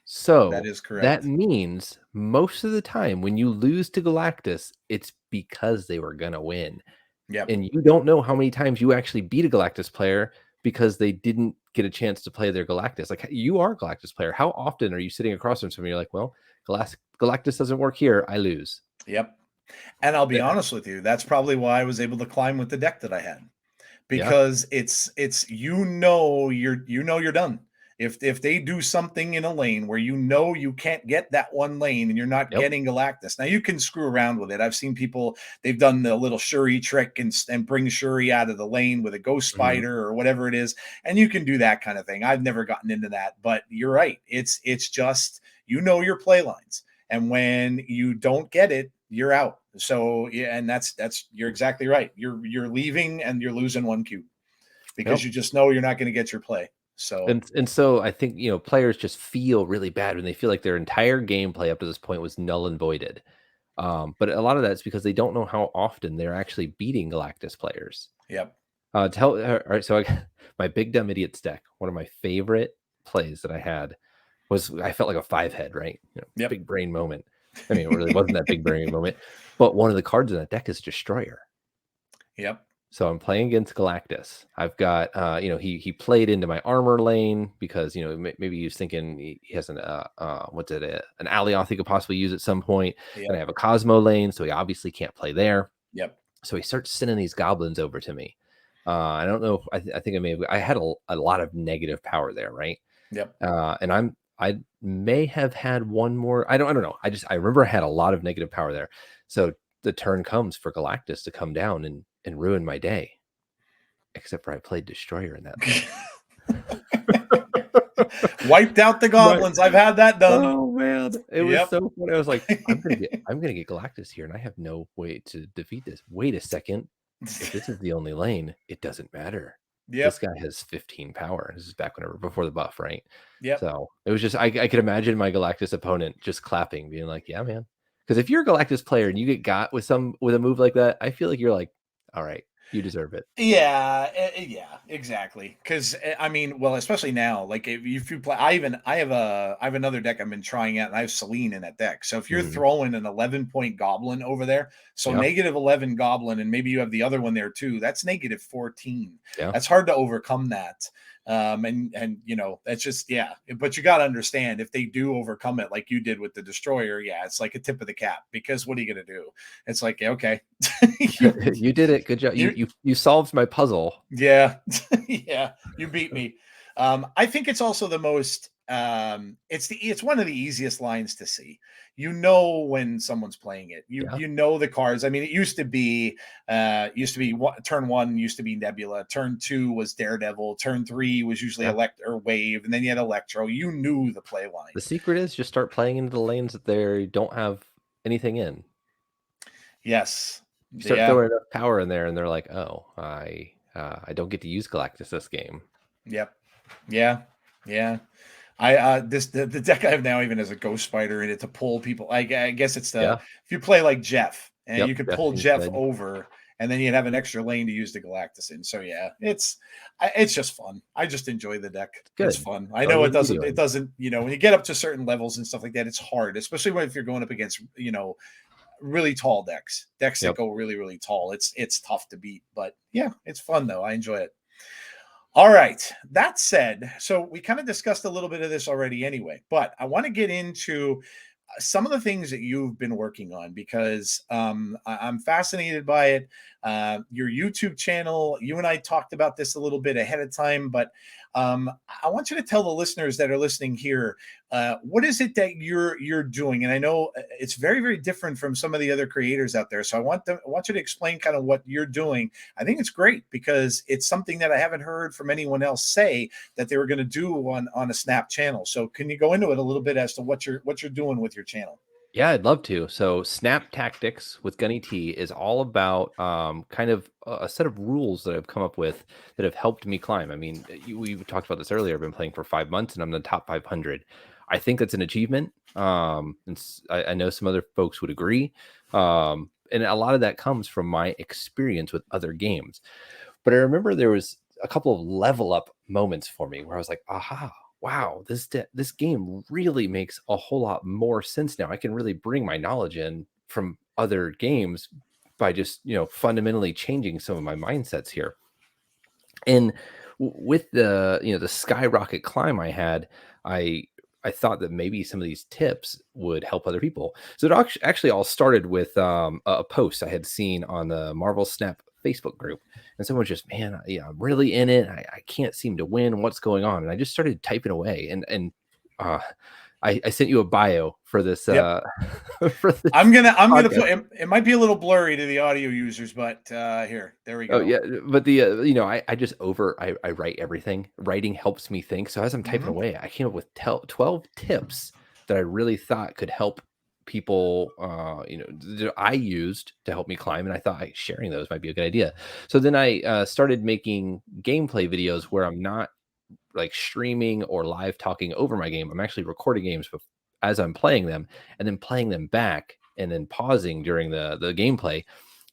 So is that correct. means most of the time when you lose to Galactus, it's because they were gonna win. Yep. And you don't know how many times you actually beat a Galactus player because they didn't get a chance to play their Galactus. Like, you are a Galactus player. How often are you sitting across from somebody, you're like, well, Galactus doesn't work here, I lose. Yep. And I'll be Eh, honest with you, that's probably why I was able to climb with the deck that I had, yeah, because it's you're done. If they do something in a lane where you can't get that one lane and you're not yep, getting Galactus, now you can screw around with it. I've seen people, they've done the little Shuri trick and bring Shuri out of the lane with a ghost mhm, spider or whatever it is, and you can do that kind of thing. I've never gotten into that, but you're right. It's just, your play lines, and when you don't get it, you're out. So yeah, and that's you're exactly right. You're leaving and you're losing one cube because yep. you just know you're not going to get your play. So And so I think, players just feel really bad when they feel like their entire gameplay up to this point was null and voided. But a lot of that's because they don't know how often they're actually beating Galactus players. yep. All right, so I got my Big Dumb Idiots deck, one of my favorite plays that I had. I felt like a 5-head, right? Yep. Big brain moment. I mean, it really wasn't that big brain moment, but one of the cards in that deck is Destroyer. Yep. So I'm playing against Galactus. I've got, he played into my armor lane because, maybe he was thinking he has an Alioth he could possibly use at some point. And I Yep. have a Cosmo lane, so he obviously can't play there. Yep. So he starts sending these goblins over to me. I don't know. I think I had a lot of negative power there, right? Yep. And I may have had one more. I don't know. I remember I had a lot of negative power there. So the turn comes for Galactus to come down and ruin my day. Except for I played Destroyer in that lane. Wiped out the Right. goblins. I've had that done. Oh man, it was Yep. so funny. I was like, I'm gonna get Galactus here, and I have no way to defeat this. Wait a second. If this is the only lane, it doesn't matter. This Yep. guy has 15 power. This is back before the buff, right? Yep. So it was just I could imagine my Galactus opponent just clapping, being like, "Yeah, man." Because if you're a Galactus player and you get got with a move like that, I feel like you're like, "All right, you deserve it." Yeah, yeah, exactly. Because I mean, well, especially now, like if you play, I have another deck I've been trying out, and I have Selene in that deck. So if you're Mhm. throwing an 11-point goblin over there, so Yeah, -11 goblin, and maybe you have the other one there too, that's -14. yeah. That's hard to overcome that. And that's just, yeah. But you got to understand, if they do overcome it like you did with the Destroyer, yeah, it's like a tip of the cap, because what are you gonna do? It's like, okay, you, You did it. Good job. you You solved my puzzle. yeah. Yeah, you beat me. I think it's also the most it's one of the easiest lines to see. You know when someone's playing it. Yeah, You know the cards. I mean, it used to be turn 1 used to be Nebula, turn 2 was Daredevil, turn 3 was usually yeah. Elect or Wave, and then you had Electro. You knew the play line. The secret is just start playing into the lanes that they don't have anything in. Yes. You start Yeah. throwing enough power in there, and they're like, "Oh, I don't get to use Galactus this game." Yep. Yeah. Yeah. The deck I have now even has a ghost spider in it to pull people. I guess it's the Yeah. if you play like Jeff, and you Yep. could Jeff pull seems Jeff good. over, and then you'd have an extra lane to use the Galactus in. So yeah, it's just fun. I just enjoy the deck. It's Good. fun. That's I all know you it need to be doesn't it doing. doesn't when you get up to certain levels and stuff like that, it's hard, especially if you're going up against really tall decks that Yep. go really really tall. It's tough to beat, but yeah, it's fun though. I enjoy it. All right. That said, so we kind of discussed a little bit of this already anyway, but I want to get into some of the things that you've been working on, because I'm fascinated by it. Your YouTube channel, you and I talked about this a little bit ahead of time, but I want you to tell the listeners that are listening here, what is it that you're doing? And I know it's very very different from some of the other creators out there, so I want you to explain kind of what you're doing. I think it's great because it's something that I haven't heard from anyone else say that they were going to do on a Snap channel. So can you go into it a little bit as to what you're doing with your channel? Yeah, I'd love to. So, Snap Tactics with Gunny T is all about kind of a set of rules that I've come up with that have helped me climb. I mean, we talked about this earlier. I've been playing for 5 months and I'm in the top 500. I think that's an achievement. I know some other folks would agree. And a lot of that comes from my experience with other games. But I remember there was a couple of level up moments for me where I was like, aha, wow, this game really makes a whole lot more sense now. I can really bring my knowledge in from other games by just, fundamentally changing some of my mindsets here. And with the skyrocket climb I had, I I thought that maybe some of these tips would help other people. So it actually all started with a post I had seen on the Marvel Snap Facebook group, and someone just, man, yeah, I'm really in it. I can't seem to win. What's going on? And I just started typing away, and uh, I sent you a bio for this Yep. for this I'm gonna podcast. put it might be a little blurry to the audio users, but there we Oh go. yeah, but I just I write everything. Writing helps me think. So as I'm typing Hmm. away, I came up with 12 tips that I really thought could help people. That I used to help me climb, and I thought sharing those might be a good idea. So then I started making gameplay videos where I'm not like streaming or live talking over my game. I'm actually recording games as I'm playing them, and then playing them back, and then pausing during the gameplay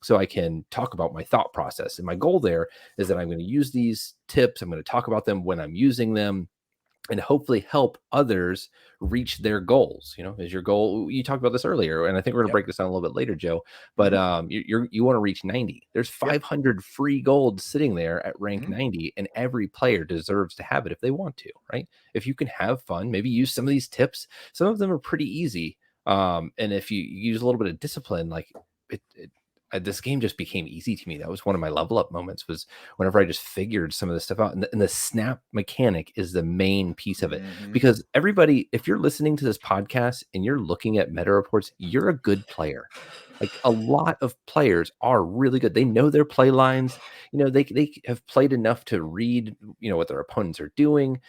so I can talk about my thought process. And my goal there is that I'm going to use these tips. I'm going to talk about them when I'm using them. and hopefully help others reach their goals. Is your goal, you talked about this earlier, and I think we're going to Yep. break this down a little bit later, Joe, but you want to reach 90. There's Yep. 500 free gold sitting there at rank Mhm. 90, and every player deserves to have it if they want to, right? If you can have fun, maybe use some of these tips. Some of them are pretty easy, and if you use a little bit of discipline, like this game just became easy to me. That was one of my level up moments, was whenever I just figured some of this stuff out. And the snap mechanic is the main piece of it, Mhm. because everybody, if you're listening to this podcast and you're looking at meta reports, you're a good player. Like, a lot of players are really good. They know their play lines. They have played enough to read, what their opponents are doing,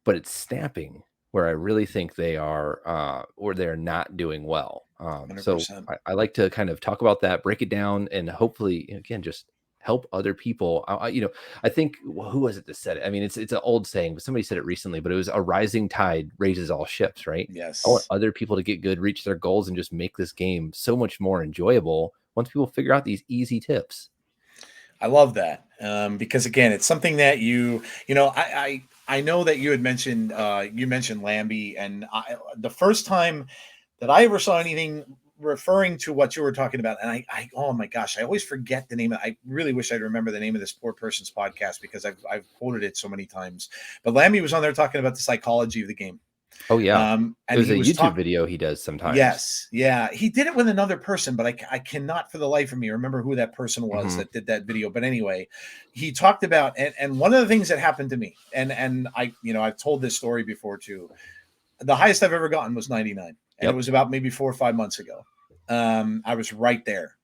but it's snapping where I really think they are, or they're not doing well. So 100%. I like to kind of talk about that, break it down, and hopefully, again, just help other people. I think, who was it that said it? I mean, it's an old saying, but somebody said it recently. But it was, a rising tide raises all ships, right? I want Yes. other people to get good, reach their goals, and just make this game so much more enjoyable once people figure out these easy tips. I love that, because again, it's something that I know that you mentioned Lambie, and the first time that I ever saw anything referring to what you were talking about, and I oh my gosh, I always forget the name. I really wish I'd remember the name of this poor person's podcast, because I've quoted it so many times. But Lambie was on there talking about the psychology of the game, Oh yeah, it and was he a was YouTube talking. video he does sometimes. Yes, yeah, he did it with another person, but I cannot for the life of me remember who that person was Hmm. that did that video. But anyway, he talked about, and one of the things that happened to me, and I've told this story before too. The highest I've ever gotten was 99, and it Yep. was about maybe 4 or 5 months ago. I was right there,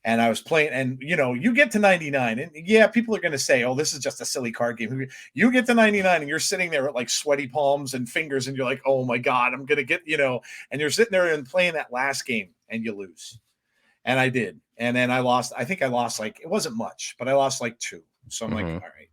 and I was playing, and you get to 99, and yeah, people are going to say, "Oh, this is just a silly card game." You get to 99, and you're sitting there with like sweaty palms and fingers, and you're like, "Oh my god, I'm going to get," and you're sitting there and playing that last game, and you lose, and I did, and then I lost. I think I lost, like, it wasn't much, but I lost like two. So I'm like, Hmm. all right.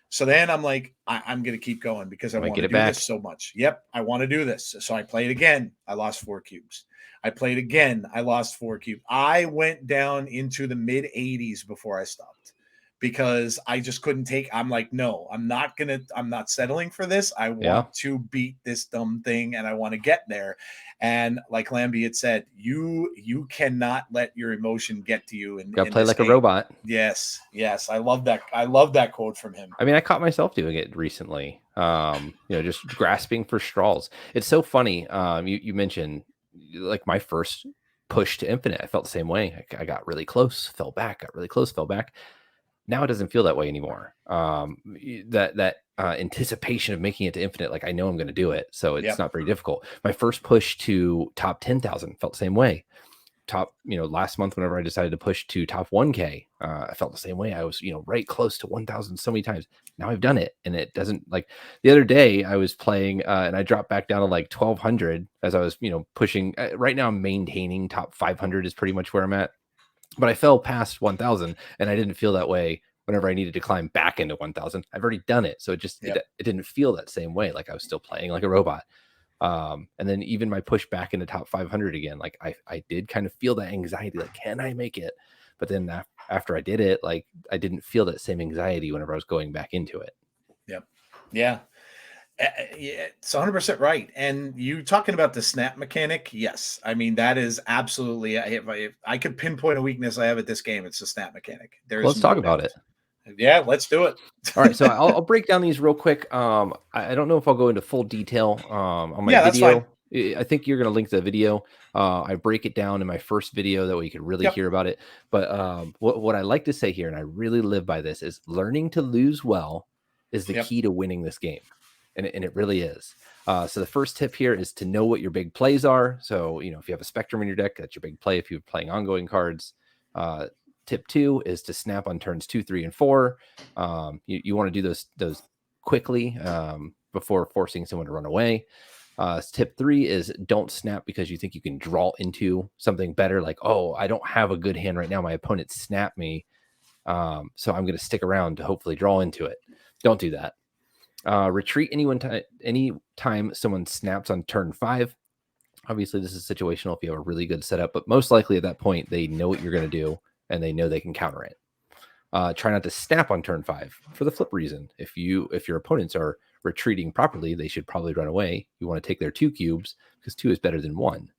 So then I'm like, I'm going to keep going because I Might want get to it do this back. so much. Yep, I want to do this. So I played again. I lost 4 cubes. I played again. I lost 4 cubes. I went down into the mid 80s before I stopped, because I just couldn't take. I'm like, no, I'm not settling for this. I Yeah. want to beat this dumb thing, and I want to get there. And like Lambie had said, you cannot let your emotion get to you Got to in play this like a game. robot. Yes, yes, I love that. I love that quote from him. I mean, I caught myself doing it recently. Just grasping for straws. It's so funny. You mentioned, like, my first push to infinite. I felt the same way. I got really close, fell back, got really close, fell back. Now it doesn't feel that way anymore. That anticipation of making it to infinite, like, I know I'm going to do it, so it's Yep. not very difficult. My first push to top 10,000 felt the same way. Last month, whenever I decided to push to top 1K, I felt the same way. I was, right close to 1,000 so many times. Now I've done it, and it doesn't, like, the other day I was playing, and I dropped back down to like 1,200 as I was, pushing. Right now I'm maintaining top 500 is pretty much where I'm at, but I fell past 1,000, and I didn't feel that way whenever I needed to climb back into 1,000. I've already done it, so it Yep. didn't feel that same way. Like, I was still playing like a robot. And then even my push back into top 500 again, like, I did kind of feel that anxiety, like, can I make it? But then after I did it, like, I didn't feel that same anxiety whenever I was going back into it. Yep. Yeah. Yeah, it's 100% right. And you talking about the snap mechanic? Yes, I mean that is absolutely. If I could pinpoint a weakness I have at this game, it's the snap mechanic. There Well, is let's talk no about it. doubt. Yeah, let's do it. All right, so I'll break down these real quick. I don't know if I'll go into full detail on my Yeah, that's fine. video. I think you're going to link the video. I break it down in my first video, that way you can really Yep. hear about it. But what I like to say here, and I really live by this, is learning to lose well is the Yep. key to winning this game. And it really is. So the first tip here is to know what your big plays are. So, if you have a Spectrum in your deck, that's your big play. If you're playing ongoing cards, tip 2 is to snap on turns 2, 3, and 4. You want to do those quickly, before forcing someone to run away. Tip 3 is don't snap because you think you can draw into something better. Like, oh, I don't have a good hand right now. My opponent snapped me. So I'm going to stick around to hopefully draw into it. Don't do that. Retreat any time someone snaps on turn 5. Obviously, this is situational if you have a really good setup, but most likely at that point, they know what you're going to do and they know they can counter it. Try not to snap on turn 5 for the flip reason. If your opponents are retreating properly, they should probably run away. You want to take their 2 cubes because 2 is better than 1.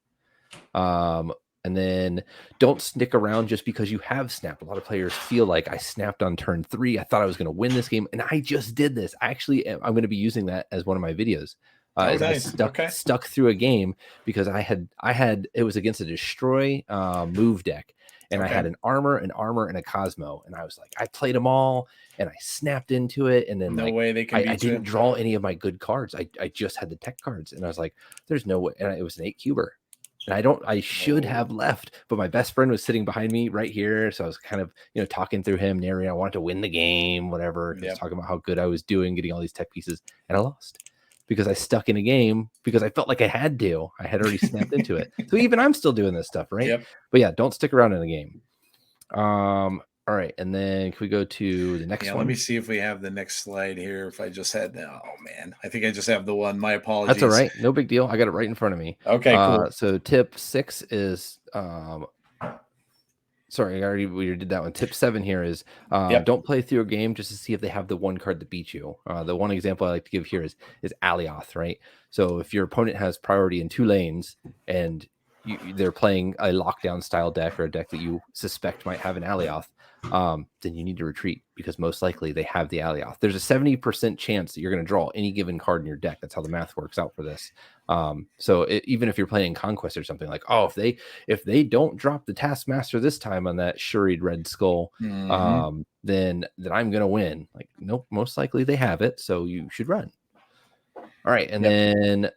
And then don't stick around just because you have snapped. A lot of players feel like I snapped on turn 3. I thought I was going to win this game, and I just did this. I'm going to be using that as one of my videos. Nice. I stuck through a game because I had it was against a destroy move deck, and I had an armor, and a Cosmo, and I was like, I played them all, and I snapped into it, and then no way they can. I didn't draw any of my good cards. I just had the tech cards, and I was like, there's no way. And it was an 8 cuber. And I should have left, but my best friend was sitting behind me right here. So I was kind of, talking through him, narrating. I wanted to win the game, whatever. Yep. Talking about how good I was doing, getting all these tech pieces, and I lost because I stuck in a game because I felt like I had to. I had already snapped into it. So even I'm still doing this stuff, right? Yep. But yeah, don't stick around in a game. All right, and then can we go to the next one? Let me see if we have the next slide here. If I just had, oh man, I think I just have the one. My apologies. That's all right, no big deal. I got it right in front of me. Okay, cool. So tip 6 is, sorry, we did that one. Tip 7 here is don't play through a game just to see if they have the one card that beats you. The one example I like to give here is Alioth, right? So if your opponent has priority in 2 lanes and they're playing a lockdown style deck or a deck that you suspect might have an Alioth, then you need to retreat because most likely they have the Alioth. There's a 70% chance that you're going to draw any given card in your deck. That's how the math works out for this. So even if you're playing Conquest or something, like, if they don't drop the Taskmaster this time on that Shuried Red Skull, then I'm going to win. Like, nope, most likely they have it, so you should run. All right, and then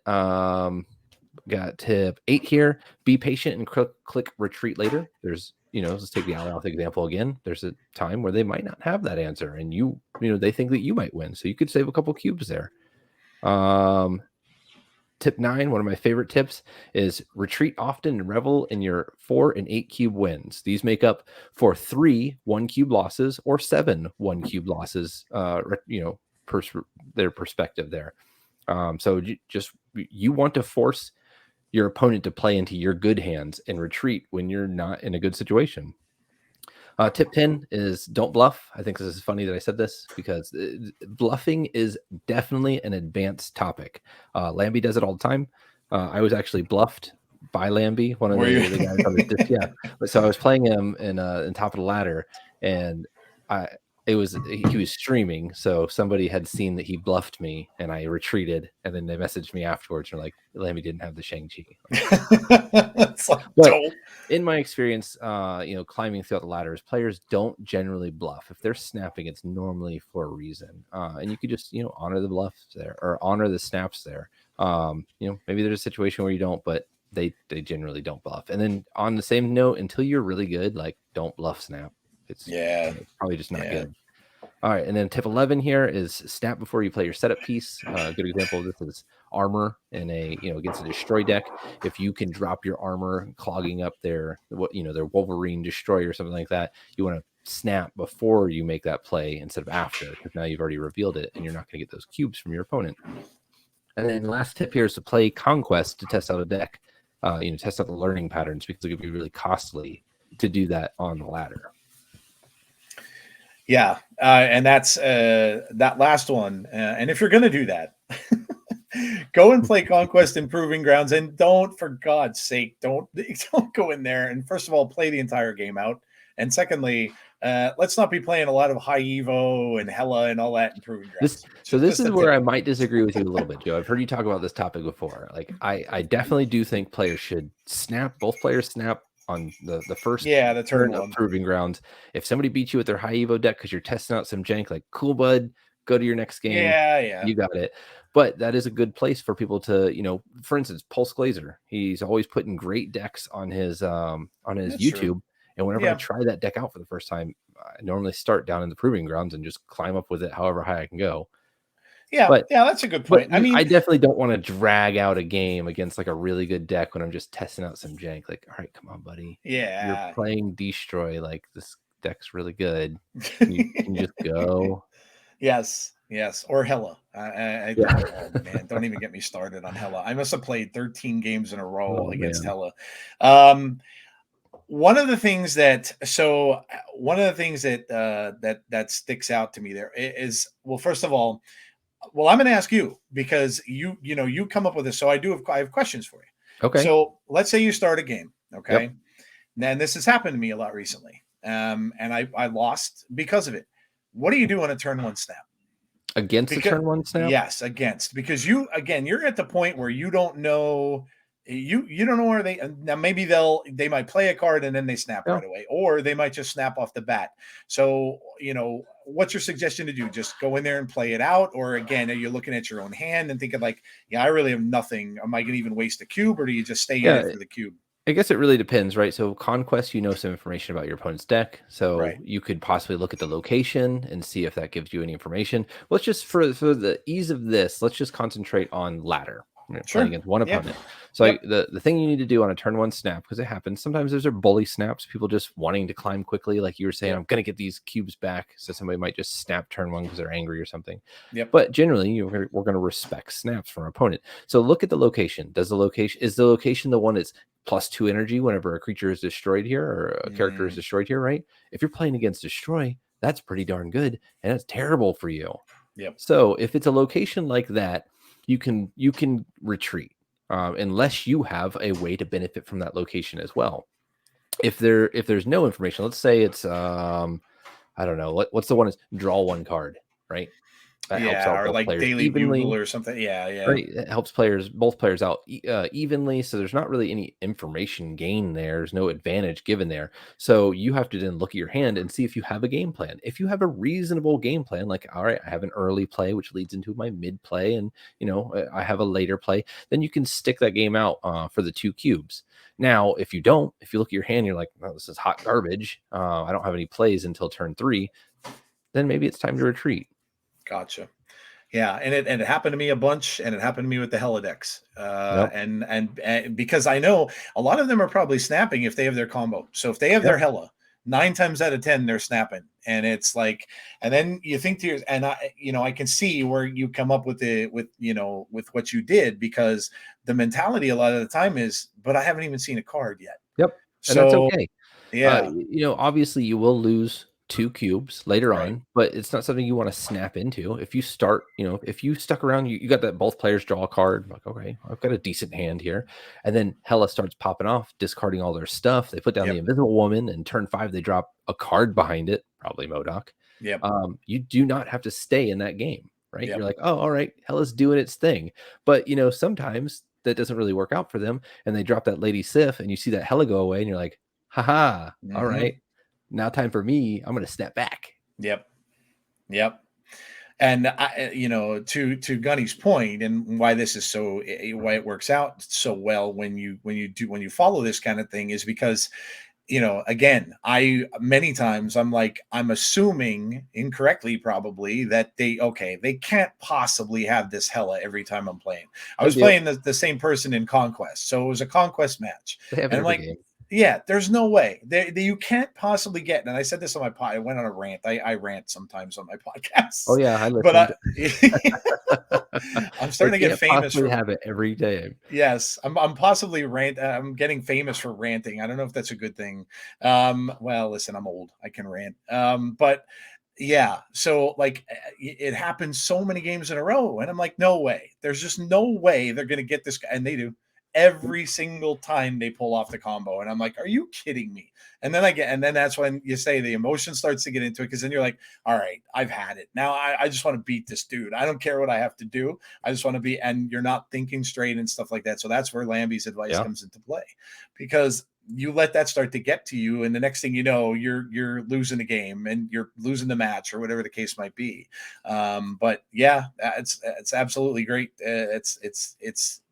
got tip 8 here. Be patient and click retreat later. There's, let's take the Alioth example again. There's a time where they might not have that answer, and they think that you might win, so you could save a couple cubes there. Tip 9, one of my favorite tips, is retreat often and revel in your 4 and 8 cube wins. These make up for 3 1 cube losses or 7 1 cube losses. Their perspective there. So you want to force your opponent to play into your good hands and retreat when you're not in a good situation. Tip 10 is don't bluff. I think this is funny that I said this because bluffing is definitely an advanced topic. Lambie does it all the time. I was actually bluffed by Lambie, one of the guys on the yeah. So I was playing him in top of the ladder, and he was streaming, so somebody had seen that he bluffed me, and I retreated, and then they messaged me afterwards and were like, Lambie didn't have the Shang-Chi. But in my experience, climbing throughout the ladders, players don't generally bluff. If they're snapping, it's normally for a reason, and you could just honor the bluffs there or honor the snaps there. Maybe there's a situation where you don't, but they generally don't bluff. And then on the same note, until you're really good, like, don't bluff snap. It's probably just not good. All right, and then tip 11 here is snap before you play your setup piece. A good example of this is armor in against a destroy deck. If you can drop your armor, clogging up their Wolverine destroy or something like that, you want to snap before you make that play instead of after, because now you've already revealed it and you're not going to get those cubes from your opponent. And then last tip here is to play Conquest to test out a deck. Test out the learning patterns, because it could be really costly to do that on the ladder. Yeah, and that's that last one. And if you're going to do that, go and play Conquest and Proving Grounds, and don't, for God's sake, don't go in there and first of all play the entire game out, and secondly, let's not be playing a lot of High Evo and Hella and all that in Proving Grounds. This is where I might disagree with you a little bit, Joe. I've heard you talk about this topic before. Like, I definitely do think players should snap. Both players snap on the first the turn of Proving Grounds. If somebody beats you with their High Evo deck because you're testing out some jank, like, cool, bud, go to your next game. Yeah, you got it. But that is a good place for people to, for instance, Pulse Glazer. He's always putting great decks on his YouTube. True. And whenever I try that deck out for the first time, I normally start down in the Proving Grounds and just climb up with it however high I can go. Yeah, that's a good point. I mean, I definitely don't want to drag out a game against like a really good deck when I'm just testing out some jank. Like, all right, come on, buddy. Yeah, you're playing Destroy. Like, this deck's really good. You can just go. Yes, or Hella. Oh, man, don't even get me started on Hella. I must have played 13 games in a row against Hella. one of the things that one of the things that that sticks out to me there is, well, first of all, well, I'm going to ask you because you come up with this, so I have questions for you. Okay. So let's say you start a game, Yep. okay, and this has happened to me a lot recently, and I lost because of it. What do you do on a turn one snap? Against the Because turn one snap. yes, against, because you're at the point where you don't know, you don't know where they, now maybe they might play a card and then they snap Yeah. right away, or they might just snap off the bat. So what's your suggestion to do? Just go in there and play it out, or again, are you looking at your own hand and thinking like, yeah, I really have nothing, am I going to even waste a cube, or do you just stay in Yeah. it for the cube? I guess it really depends, right? So Conquest, you know some information about your opponent's deck, so Right. you could possibly look at the location and see if that gives you any information. Let's just for the ease of this, let's just concentrate on ladder. Playing Sure. against one Yeah. opponent. So Yep. the thing you need to do on a turn one snap, because it happens sometimes, those are bully snaps. People just wanting to climb quickly, like you were saying, Yep. I'm going to get these cubes back. So somebody might just snap turn one because they're angry or something. Yep. But generally, we're going to respect snaps from our opponent. So look at the location. Is the location the one that's +2 energy whenever a creature is destroyed here or a character is Mm, destroyed here, right? If you're playing against destroy, that's pretty darn good, and that's terrible for you. yep. So if it's a location like that, you can retreat, unless you have a way to benefit from that location as well. If there's no information, let's say it's I don't know, what's the one is draw one card, right? That helps Yeah, out or both like players Daily Bugle evenly. or something. Yeah. Yeah. Right, it helps both players out evenly, so there's not really any information gain there. There's no advantage given there. So you have to then look at your hand and see if you have a game plan. If you have a reasonable game plan, like, all right, I have an early play, which leads into my mid play, and I have a later play, then you can stick that game out for the 2 cubes. Now, if you don't, if you look at your hand, you're like, oh, this is hot garbage. I don't have any plays until turn 3. Then maybe it's time to retreat. Gotcha. Yeah, and it happened to me a bunch, and it happened to me with the Helidex, Yep. and because I know a lot of them are probably snapping if they have their combo. So if they have Yep. their Hella, 9 times out of 10 they're snapping, and it's like, and then you think to yourself, and I can see where you come up with with what you did, because the mentality a lot of the time is, but I haven't even seen a card yet. Yep. And that's So okay. yeah, Obviously you will lose 2 cubes later right, on, but it's not something you want to snap into. If you start, if you stuck around, you got that both players draw a card, like, okay, I've got a decent hand here. And then Hella starts popping off, discarding all their stuff. They put down the yep, Invisible Woman, and turn 5, they drop a card behind it, probably Modoc. yep, You do not have to stay in that game, right? You're yep, like, oh, all right, Hella's doing its thing. But, sometimes that doesn't really work out for them. And they drop that Lady Sif, and you see that Hella go away, and you're like, haha, all hmm, right, now time for me. I'm going to snap back. yep, yep. And to Gunny's point, and why this is so, why it works out so well when you follow this kind of thing, is because, again, I many times I'm like, I'm assuming incorrectly probably that they can't possibly have this Hella every time I'm playing. I They was do. playing the same person in Conquest, so it was a Conquest match, They have it and I'm every like, game. yeah, there's no way you can't possibly get. And I said this on my pod. I went on a rant. I rant sometimes on my Oh podcasts, yeah, I but listened. I'm We starting to get can't famous possibly for. have it every day. Yes, I'm possibly I'm getting famous for ranting. I don't know if that's a good thing. Well, listen, I'm old. I can rant. But yeah, so like, it happens so many games in a row, and I'm like, no way. There's just no way they're gonna get this guy, and they do every single time they pull off the combo, and I'm like, are you kidding me? And then that's when you say the emotion starts to get into it, because then you're like, all right, I've had it. Now I just want to beat this dude. I don't care what I have to do. I just want to be, and you're not thinking straight and stuff like that. So that's where Lambie's advice Yeah, comes into play, because you let that start to get to you, and the next thing you know, you're losing the game, and you're losing the match, or whatever the case might be. But yeah, it's absolutely great.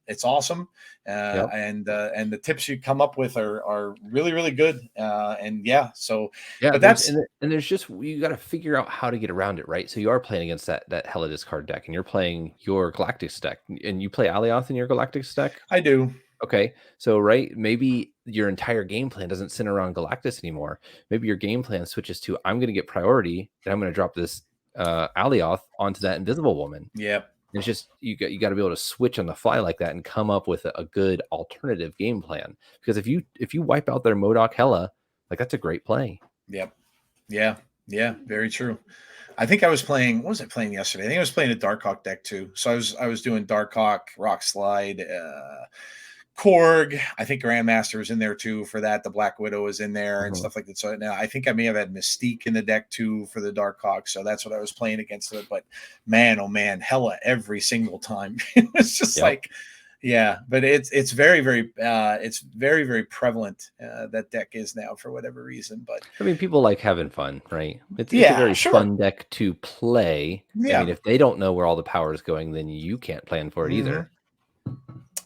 It's awesome, yep, and the tips you come up with are really really good. And yeah, so, yeah. but that's There's just, you got to figure out how to get around it, right? So you are playing against that Hella discard deck, and you're playing your Galactic deck, and you play Alioth in your Galactic deck. I do. Okay, so right, maybe your entire game plan doesn't center around Galactus anymore. Maybe your game plan switches to, I'm going to get priority, and I'm going to drop this Alioth onto that Invisible Woman. Yep. it's just you got to be able to switch on the fly like that and come up with a good alternative game plan. Because if you wipe out their Modoc Hella, like that's a great play. Yep. Yeah. Yeah. Very true. I think I was playing. What was I playing yesterday? I think I was playing a Darkhawk deck too. So I was doing Darkhawk, Rock Slide, Korg. I think Grandmaster was in there too for that. The Black Widow was in there and stuff like that. So now I think I may have had Mystique in the deck too for the Darkhawk. So that's what I was playing against it. But man, oh man, Hella every single time. It was just like, yeah. But it's very very prevalent. That deck is now for whatever reason. But I mean, people like having fun, right? It's a yeah, very sure. fun deck to play. I Yeah. mean, if they don't know where all the power is going, then you can't plan for it either.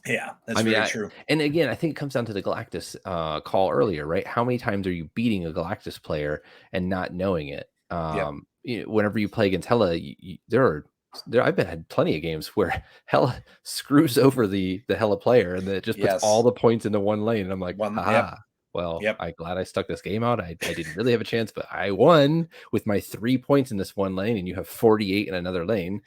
Yeah, that's I mean, very true. and again, I think it comes down to the Galactus call earlier, right? How many times are you beating a Galactus player and not knowing it? Yep. Whenever you play against Hella, I've had plenty of games where Hella screws over the Hella player and then it just puts all Yes. the points into one lane. And I'm like, One. Yep. haha. Well, Yep. I'm glad I stuck this game out. I didn't really have a chance, but I won with my 3 points in this one lane, and you have 48 in another lane.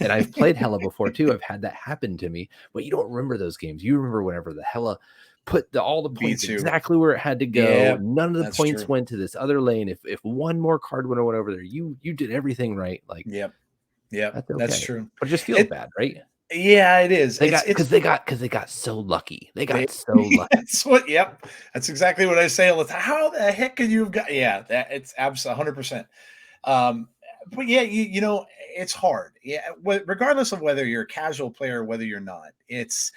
And I've played Hella before too. I've had that happen to me, but you don't remember those games. You remember whenever the Hella put all the points B2. exactly where it had to go. Yep, None of the that's points true. went to this other lane. If one more card went over there, you did everything right. Like Yep. that's That's okay. true. But it just feels bad, right? Yeah, it is. They got so lucky. They got so lucky. That's what. Yep, that's exactly what I say all the time. How the heck could you have got? Yeah, that it's absolutely 100%. But yeah, you know, it's hard. Yeah, regardless of whether you're a casual player or whether you're not, it's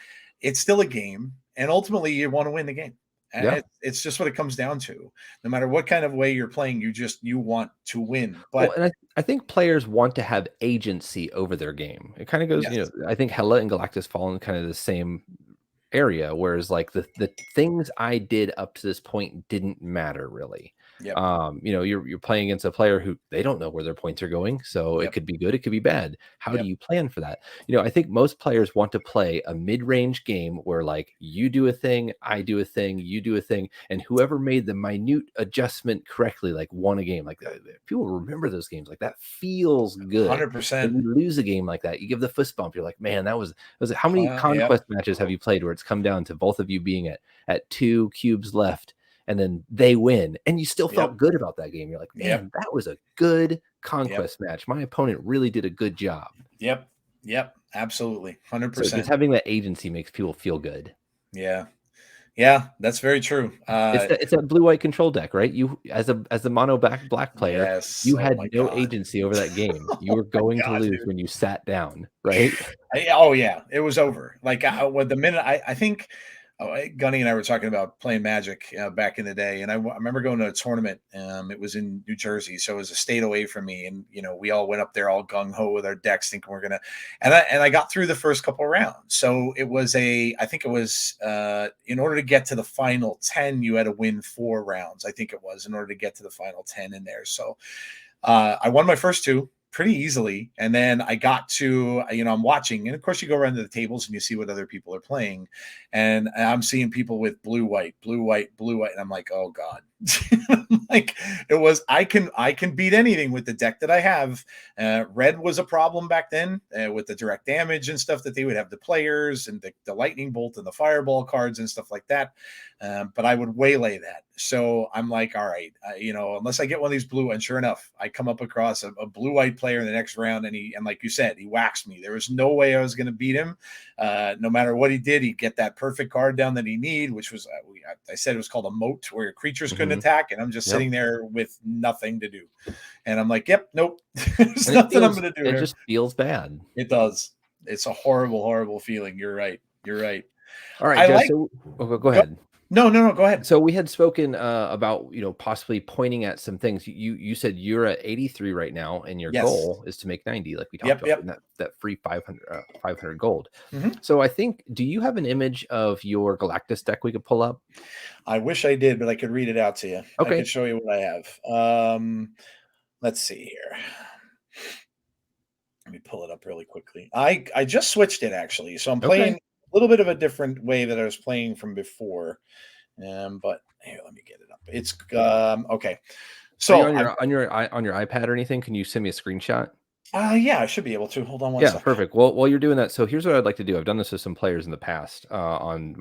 still a game, and ultimately you want to win the game. Yeah. It's just what it comes down to. No matter what kind of way you're playing, you want to win. Well, But and I think players want to have agency over their game. It kind of goes, yes, I think Hella and Galactus fall in kind of the same area, whereas like the things I did up to this point didn't matter really. yep, You're playing against a player who they don't know where their points are going, so it yep, could be good, it could be bad. How do yep, you plan for that? I think most players want to play a mid-range game where like you do a thing, I do a thing, you do a thing, and whoever made the minute adjustment correctly like won a game. Like people remember those games, like that feels good. When 100%. you lose a game like that, you give the fist bump. You're like, man, that was it. How many Yep, conquest matches have you played where it's come down to both of you being at 2 cubes left and then they win and you still yep, felt good about that game? You're like, yep, man, that was a good yep, conquest match. My opponent really did a good job. yep, yep. Absolutely, So just 100%. having that agency makes people feel good. Yeah, yeah, that's very true. It's that blue-white control deck, right? You as the mono black player, Yes. you Oh had my no God. agency over that game. You Oh were my going to God, lose dude. when you sat down, right? Oh yeah, it was over. Like with the minute I think Gunny and I were talking about playing Magic back in the day, and I remember going to a tournament. It was in New Jersey, so it was a state away from me, and we all went up there all gung ho with our decks, thinking we're gonna. And I got through the first couple of rounds, so it was I think it was in order to get to the final 10, you had to win 4 rounds. I think it was in order to get to the final 10 in there. So I won my first 2 pretty easily. And then I got to, I'm watching. And of course, you go around to the tables and you see what other people are playing. And I'm seeing people with blue, white, blue, white, blue, white. And I'm like, oh God. Like I can beat anything with the deck that I have. Red was a problem back then with the direct damage and stuff that they would have the players and the lightning bolt and the fireball cards and stuff like that. But I would waylay that. So I'm like, all right, unless I get one of these blue, and sure enough, I come up across a blue-white player in the next round, and like you said, he waxed me. There was no way I was going to beat him. No matter what he did, he'd get that perfect card down that he need, which was I said it was called a moat, where your creatures couldn't attack, and I'm just Yep. sitting there with nothing to do. And I'm like, yep, nope, there's And nothing I'm going to do it here. just feels bad. It does. It's a horrible, horrible feeling. You're right. You're right. All right, I Joe. like. So go ahead. No. Go ahead. So we had spoken about possibly pointing at some things. You said you're at 83 right now, and your Yes. goal is to make 90, like we talked Yep. about, Yep. and that free 500 gold. Mhm. So I think, do you have an image of your Galactus deck we could pull up? I wish I did, but I could read it out to you. I Okay. could show you what I have. Let's see here. Let me pull it up really quickly. I just switched it actually, so I'm playing Okay. a little bit of a different way that I was playing from before. But here, let me get it up. It's okay. Are you So on your iPad or anything? Can you send me a screenshot? Yeah, I should be able to. Hold on one Yeah, sec. perfect. Well, while you're doing that, so here's what I'd like to do. I've done this with some players in the past on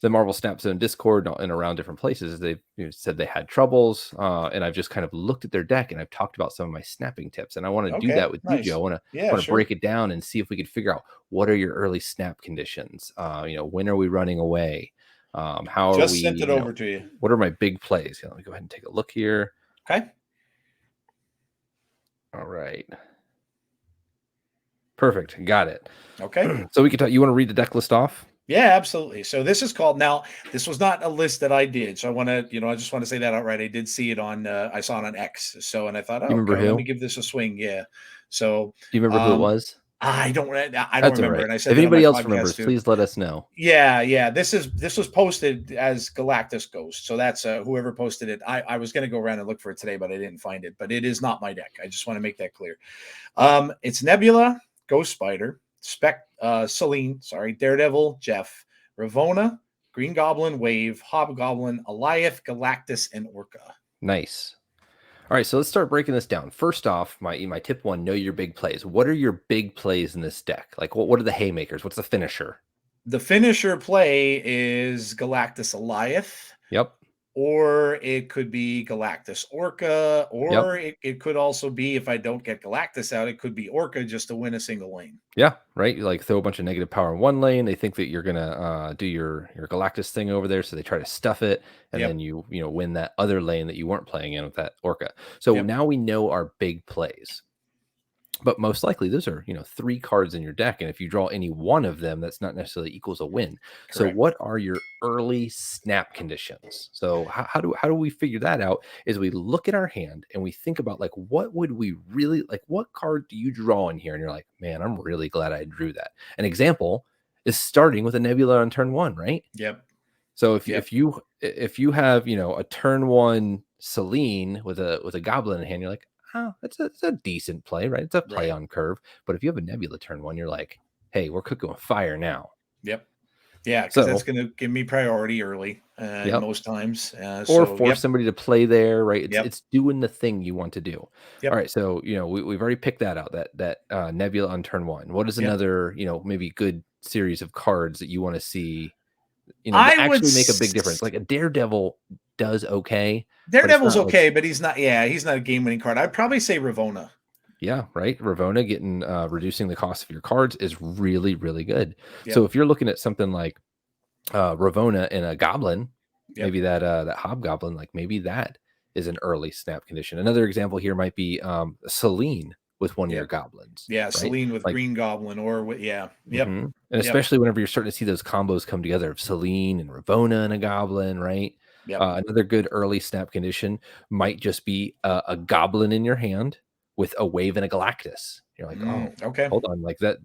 the Marvel Snap Zone Discord and around different places. They've said they had troubles, and I've just kind of looked at their deck and I've talked about some of my snapping tips. And I want to do Okay, that with you, Joe. nice. I Yeah, want to sure. break it down and see if we could figure out what are your early snap conditions. When are we running away? How are we? Just sent it over to you. What are my big plays? Let me go ahead and take a look here. Okay. All right. Perfect. Got it. Okay. So we could talk. You want to read the deck list off? Yeah, absolutely. So this is called now. This was not a list that I did, so I want to, I just want to say that outright. I did see it on. I saw it on X. So, and I thought, Do you oh, remember okay, let me who? give this a swing. Yeah. So, Do you remember who it um, was? I don't That's all remember, right. and I said If that on my anybody else podcast remembers, too. please let us know. Yeah, yeah. This was posted as Galactus Ghost. So that's whoever posted it. I was gonna go around and look for it today, but I didn't find it. But it is not my deck. I just want to make that clear. It's Nebula, Ghost Spider, Celine, sorry, Daredevil, Jeff, Ravonna, Green Goblin, Wave, Hobgoblin, Eliath, Galactus, and Orca. Nice. All right, so let's start breaking this down. First off, my tip one: know your big plays. What are your big plays in this deck? Like, what are the haymakers? What's the finisher? The finisher play is Galactus Eliath, Yep. or it could be Galactus Orca, Yep. or it could also be, if I don't get Galactus out, it could be Orca just to win a single lane. Yeah. Right. You like throw a bunch of negative power in one lane. They think that you're gonna do your Galactus thing over there, so they try to stuff it, and then Yep. you win that other lane that you weren't playing in with that Orca. So Yep. now we know our big plays. But most likely those are, 3 cards in your deck, and if you draw any one of them, that's not necessarily equals a win. So Correct. what are your early snap conditions? So how do we figure that out? Is we look at our hand and we think about like what would we really like, what card do you draw in here? And you're like, man, I'm really glad I drew that. An example is starting with a Nebula on turn 1, right? Yep. So if Yep. you have a turn 1 Celine with a goblin in hand, you're like, oh, it's a decent play, right? It's a play Right. on curve. But if you have a Nebula turn 1, you're like, hey, we're cooking with fire now. Yep. Yeah, because that's So going to give me priority early yep. most times. Or So, force yep. somebody to play there, right? It's Yep. it's doing the thing you want to do. All Yep. right, so we've already picked that out. That Nebula on turn 1. What is Yep. another maybe good series of cards that you want to see that I would. actually make a big difference? Like a Daredevil does okay, but it's Daredevil's not like okay, but he's not. Yeah, he's not a game winning card. I'd probably say Ravonna. yeah, right. Ravonna getting reducing the cost of your cards is really, really good. So Yep. if you're looking at something like Ravonna and a Goblin, Yep. maybe that Hobgoblin, like maybe that is an early snap condition. Another example here might be Celine with one of your Yep. goblins, Yeah, right? Celine with Like, Green Goblin, or with, yeah. Yep. and Yep. especially whenever you're starting to see those combos come together of Celine and Ravonna and a goblin, right? Yep. Another good early snap condition might just be a goblin in your hand with a wave and a Galactus. You're like, oh, Okay. hold on, like that.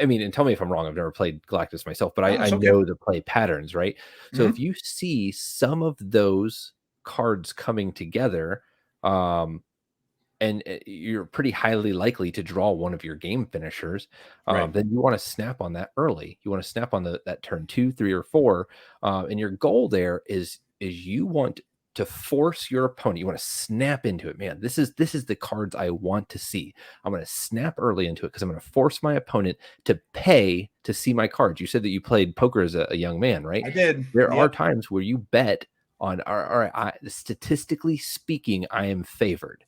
I mean, and tell me if I'm wrong. I've never played Galactus myself, but No, I it's okay. know the play patterns, right? So if hmm you see some of those cards coming together, um, and you're pretty highly likely to draw one of your game finishers, Right. then you want to snap on that early. You want to snap on that turn 2, 3, or 4, and your goal there is you want to force your opponent. You want to snap into it, man. This is the cards I want to see. I'm going to snap early into it because I'm going to force my opponent to pay to see my cards. You said that you played poker as a young man, right? I did. There are Yep. times where you bet on, all right, statistically speaking, I am favored.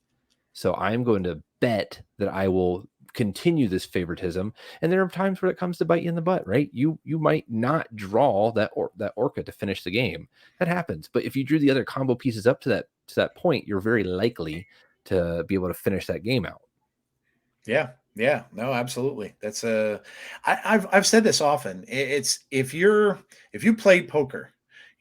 So I'm going to bet that I will continue this favoritism. And there are times where it comes to bite you in the butt, right? You might not draw that Orca to finish the game. That happens. But if you drew the other combo pieces up to that point, you're very likely to be able to finish that game out. Yeah. Yeah. No, absolutely. That's I've said this often. It's if you played poker,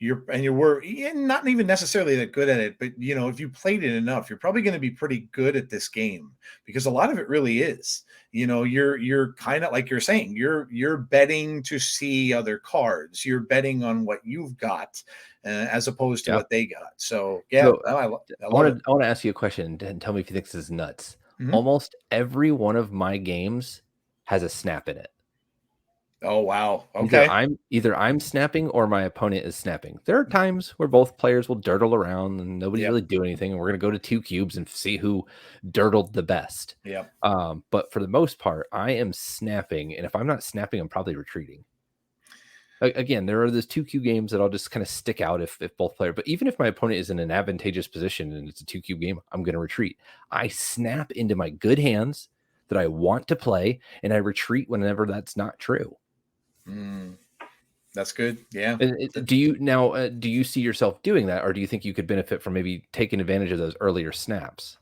you were not even necessarily that good at it, but if you played it enough, you're probably going to be pretty good at this game, because a lot of it really is. You're kind of like you're saying, you're betting to see other cards. You're betting on what you've got, as opposed to Yeah. what they got. So yeah, So no, I I love want it. to I want to ask you a question and tell me if you think this is nuts. Mhm. Almost every one of my games has a snap in it. Oh wow. Okay. Either I'm snapping or my opponent is snapping. There are times where both players will dirtle around and nobody's Yep. really doing anything, and we're gonna go to 2 cubes and see who dirtled the best. Yep. But for the most part, I am snapping, and if I'm not snapping, I'm probably retreating. Again, there are those 2 cube games that I'll just kind of stick out if both players. But even if my opponent is in an advantageous position and it's a 2 cube game, I'm going to retreat. I snap into my good hands that I want to play, and I retreat whenever that's not true. Mm, that's good. Yeah. Do you see yourself doing that, or do you think you could benefit from maybe taking advantage of those earlier snaps?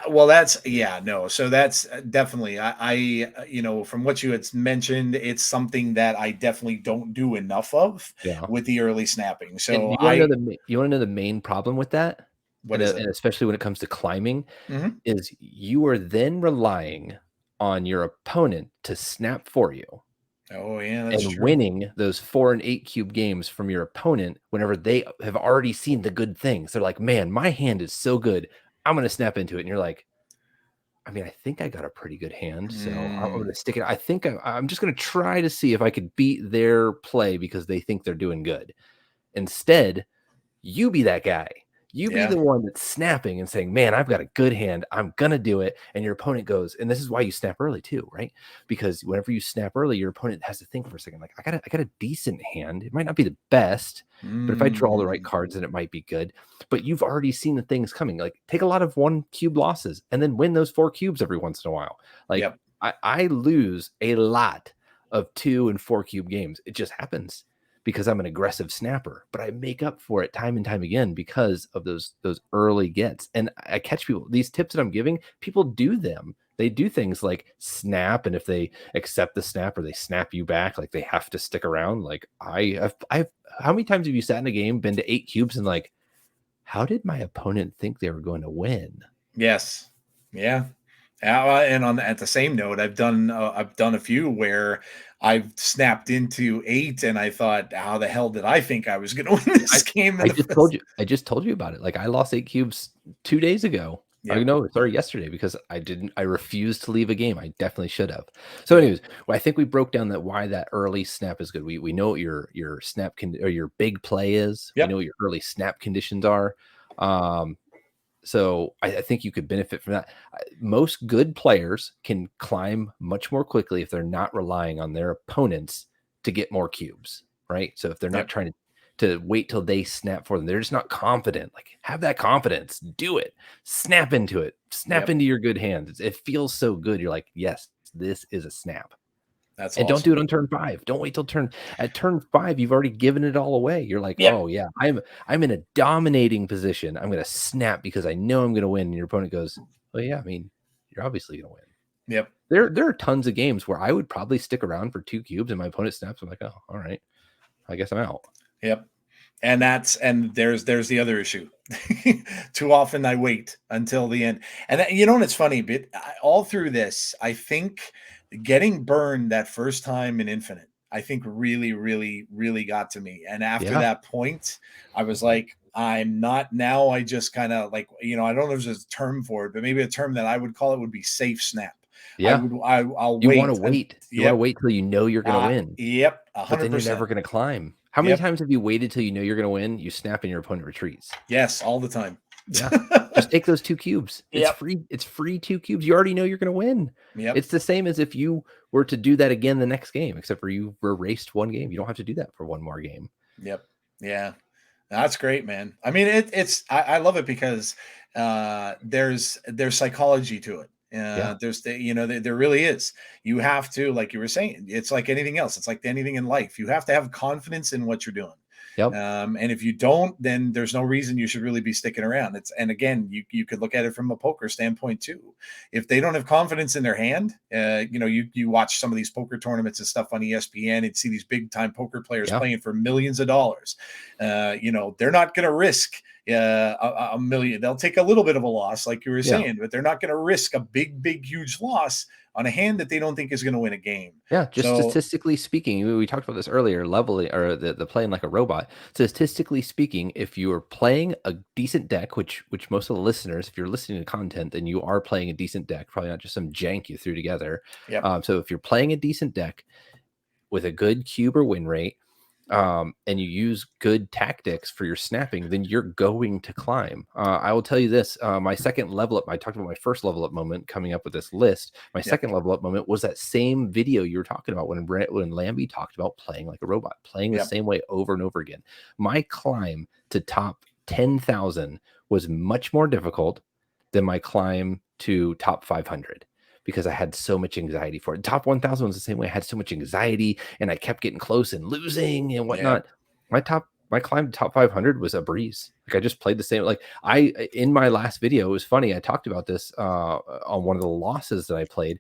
Well, that's yeah, no. So that's definitely from what you had mentioned, it's something that I definitely don't do enough of Yeah. with the early snapping. And So I, you want to know the main problem with that, what is it? and especially when it comes to climbing, Hmm. is you are then relying on your opponent to snap for you Oh yeah, that's and true. winning those 4 and 8 cube games from your opponent whenever they have already seen the good things. They're like, man, my hand is so good. I'm going to snap into it. And you're like, I mean, I think I got a pretty good hand, so I'm Mm, going to stick it. I think I'm just going to try to see if I could beat their play because they think they're doing good. Instead, you be that guy. You be yeah. the one that's snapping and saying, "Man, I've got a good hand. I'm gonna do it." And your opponent goes, and this is why you snap early too, right? Because whenever you snap early, your opponent has to think for a second, like, I got a decent hand. It might not be the best, but if I draw the right Mm, cards, then it might be good. But you've already seen the things coming. Like, take a lot of 1 cube losses and then win those 4 cubes every once in a while. Like, yep. I lose a lot of 2 and 4 cube games. It just happens because I'm an aggressive snapper, but I make up for it time and time again because of those early gets. And I catch people, these tips that I'm giving, people do them. They do things like snap, and if they accept the snap or they snap you back, like they have to stick around. Like I've how many times have you sat in a game, been to 8 cubes, and like, how did my opponent think they were going to win? Yes. Yeah. And on at the same note, I've done a few where I've snapped into eight, and I thought, how the hell did I think I was going to win I this game in I the just first? told you I just told you about it. Like, I lost 8 cubes 2 days ago. I Yep. know, sorry, yesterday, because I refused to leave a game. I definitely should have. So Yep. anyways, well, I think we broke down that why that early snap is good. We know what your snap can or your big play is. We know Yep. what your early snap conditions are. Um, so I think you could benefit from that. Most good players can climb much more quickly if they're not relying on their opponents to get more cubes, right? So if they're not Yep. trying to wait till they snap for them, they're just not confident. Like, have that confidence, do it, snap into it, snap Yep. into your good hands. It feels so good. You're like, yes, this is a snap. That's And don't do awesome. it on turn 5. Don't wait till turn 5, you've already given it all away. You're like, Yep. "Oh, yeah, I'm in a dominating position. I'm gonna snap because I know I'm gonna win." And your opponent goes, "Well, yeah, I mean, you're obviously gonna win." Yep. There are tons of games where I would probably stick around for 2 cubes and my opponent snaps. I'm like, "Oh, all right. I guess I'm out." Yep. And there's the other issue. Too often I wait until the end. And and it's funny, but all through this, I think getting burned that first time in Infinite, I think really, really, really got to me. And after Yeah. that point, I was like, I'm not now. I just kind of like, I don't know if there's a term for it, but maybe a term that I would call it would be safe snap. Yeah. I'll You wanna wait. And wait. You wanna yep. wait till you know you're gonna win, Yep. A but then hundred you're never percent. gonna climb. How many Yep. times have you waited till you know you're gonna win, you snap and your opponent retreats? Yes. All the time. Yeah. Just take those 2 cubes. Yep. It's free 2 cubes. You already know you're gonna win. Yep. It's the same as if you were to do that again the next game, except for you were raced 1 game. You don't have to do that for 1 more game. Yep. Yeah. That's great, man. I mean, I love it because there's psychology to it. Yeah. There's there really is. You have to, like you were saying, it's like anything else. It's like anything in life. You have to have confidence in what you're doing. Yep. And if you don't, then there's no reason you should really be sticking around. And again, you could look at it from a poker standpoint too. If they don't have confidence in their hand, you watch some of these poker tournaments and stuff on ESPN and see these big time poker players Yeah. playing for millions of dollars. They're not going to risk a million. They'll take a little bit of a loss, like you were Yeah. saying, but they're not going to risk a big, huge loss on a hand that they don't think is going to win a game. Yeah, just So, statistically speaking, we talked about this earlier, leveling or the playing like a robot. Statistically speaking, if you are playing a decent deck, which most of the listeners, if you're listening to content, then you are playing a decent deck, probably not just some jank you threw together. yep, So if you're playing a decent deck, with a good cube or win rate, and you use good tactics for your snapping, then you're going to climb. I will tell you this, my second level up, I talked about my first level up moment coming up with this list. My second level up moment was that same video you were talking about when Lambie talked about playing like a robot, playing the same way over and over again. My climb to top 10,000 was much more difficult than my climb to top 500. Because I had so much anxiety for it. Top 1,000 was the same way. I had so much anxiety, and I kept getting close and losing and whatnot. My climb to top 500 was a breeze. Like I just played the same. Like in my last video, it was funny. I talked about this on one of the losses that I played.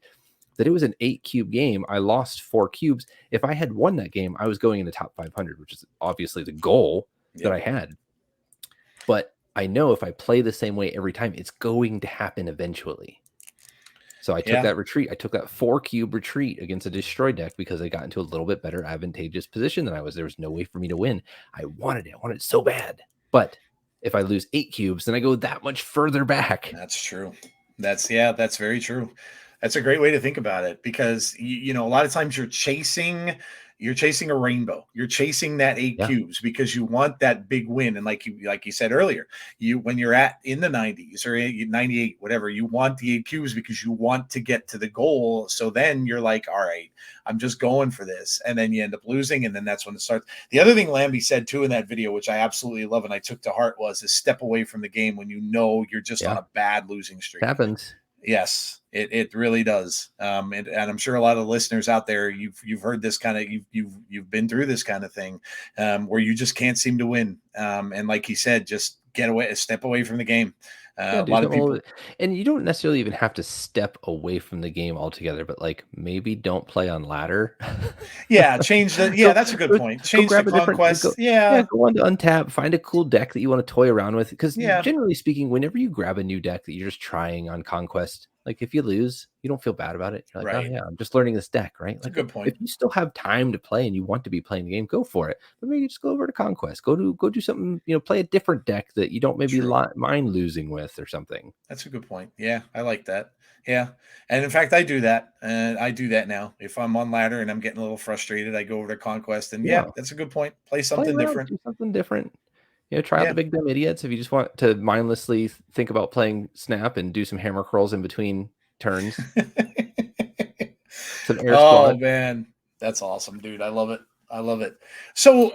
That it was an 8-cube game. I lost 4 cubes. If I had won that game, I was going in the top 500, which is obviously the goal that I had. But I know if I play the same way every time, it's going to happen eventually. So I took that retreat. I took that 4-cube retreat against a destroy deck because I got into a little bit better advantageous position than I was. There was no way for me to win. I wanted it. I wanted it so bad. But if I lose 8 cubes, then I go that much further back. That's true. That's very true. That's a great way to think about it, because you know, a lot of times you're chasing a rainbow. You're chasing that 8 cubes because you want that big win. And like you said earlier, when you're in the 90s or 98, whatever, you want the 8 cubes because you want to get to the goal. So then you're like, all right, I'm just going for this. And then you end up losing. And then that's when it starts. The other thing Lambie said too in that video, which I absolutely love and I took to heart, was step away from the game when you know you're just on a bad losing streak. It happens. Yes, it really does. And I'm sure a lot of listeners out there, you've heard this kind of, you've been through this kind of thing, where you just can't seem to win. And like he said, just step away from the game. A lot of people, and you don't necessarily even have to step away from the game altogether, but like maybe don't play on ladder. Change the. That's a good point. Change the conquest. Go on to untap, find a cool deck that you want to toy around with. Because generally speaking, whenever you grab a new deck that you're just trying on conquest, like if you lose, you don't feel bad about it. You're like, oh yeah, I'm just learning this deck, right? That's a good point. If you still have time to play and you want to be playing the game, go for it. But maybe just go over to conquest. Go do something. Play a different deck that you don't maybe mind losing with or something. That's a good point. Yeah, I like that. Yeah, and in fact, I do that, and I do that now. If I'm on ladder and I'm getting a little frustrated, I go over to conquest, and that's a good point. Play something different. Do something different. Try out the big dumb idiots if you just want to mindlessly think about playing Snap and do some hammer curls in between turns. Some air squat. Man, that's awesome, dude. I love it. So,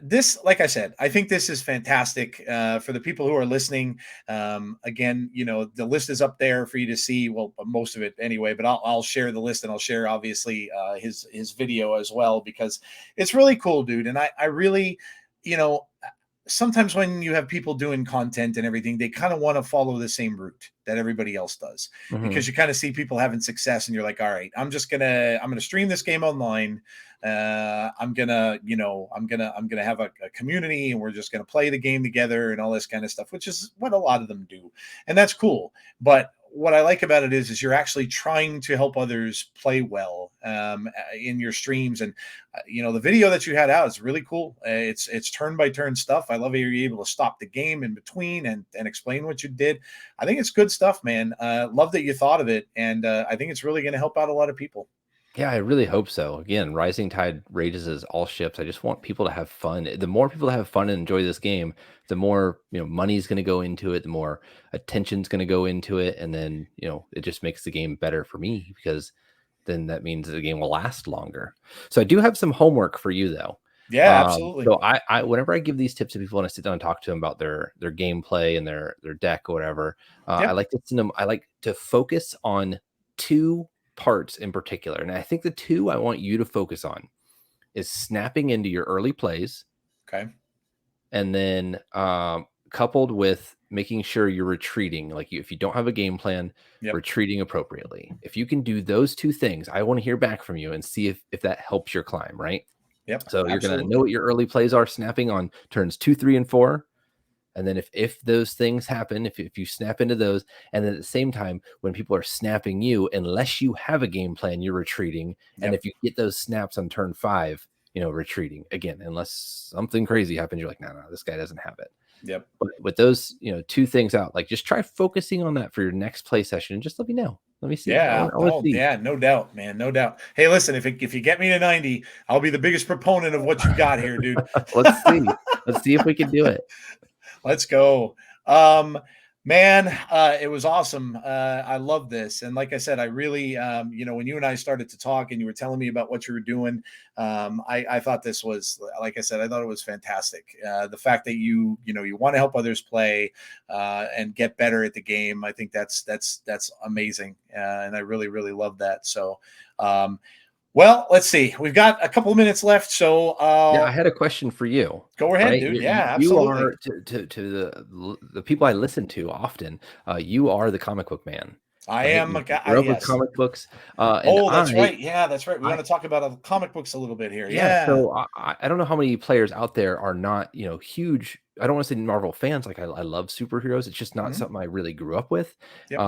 this, like I said, I think this is fantastic for the people who are listening. Again, the list is up there for you to see. Well, most of it anyway, but I'll share the list, and I'll share obviously his video as well, because it's really cool, dude. And I really, sometimes when you have people doing content and everything, they kind of want to follow the same route that everybody else does, because you kind of see people having success and you're like, all right, I'm going to stream this game online. I'm going to have a community, and we're just going to play the game together and all this kind of stuff, which is what a lot of them do. And that's cool. But what I like about it is you're actually trying to help others play well in your streams. And, the video that you had out is really cool. It's turn by turn stuff. I love how you're able to stop the game in between and explain what you did. I think it's good stuff, man. Love that you thought of it. And I think it's really going to help out a lot of people. Yeah, I really hope so. Again, rising tide raises all ships. I just want people to have fun. The more people that have fun and enjoy this game, the more money's going to go into it, the more attention's going to go into it, and then it just makes the game better for me, because then that means the game will last longer. So I do have some homework for you, though. Yeah, absolutely. So I whenever I give these tips to people and I sit down and talk to them about their gameplay and their deck or whatever, I like to send them. I like to focus on 2 parts in particular, and I think the 2 I want you to focus on is snapping into your early plays, and then coupled with making sure you're retreating. Like if you don't have a game plan, retreating appropriately. If you can do those 2 things, I want to hear back from you and see if that helps your climb, right? So you're going to know what your early plays are, snapping on turns 2, 3, and 4. And then if those things happen, if you snap into those, and then at the same time, when people are snapping you, unless you have a game plan, you're retreating. And if you get those snaps on turn 5, retreating again, unless something crazy happens, you're like, no, this guy doesn't have it. Yep. But with those, two things out, like just try focusing on that for your next play session and just let me know. Let me see. Yeah. I want to Oh, see. yeah. No doubt, man. No doubt. Hey, listen, if you get me to 90, I'll be the biggest proponent of what you got here, dude. Let's see. Let's see if we can do it. Let's go. Um, Man, it was awesome. I love this. And like I said, I really, when you and I started to talk and you were telling me about what you were doing, I thought this was, like I said, I thought it was fantastic. The fact that you want to help others play and get better at the game, I think that's amazing. And I really, really love that. So, well, let's see. We've got a couple of minutes left. So, Yeah, I had a question for you. go ahead, Right, dude. Yeah, you absolutely. are to the people I listen to often. You are the comic book man, I right? am You a guy. grew up with Yes. comic books, and Oh, that's right. Yeah, that's right. We I want to talk about comic books a little bit here. yeah. Yeah. So I don't know how many players out there are not huge. I don't want to say Marvel fans. Like I love superheroes. It's just not Mhm. something I really grew up with. Yep.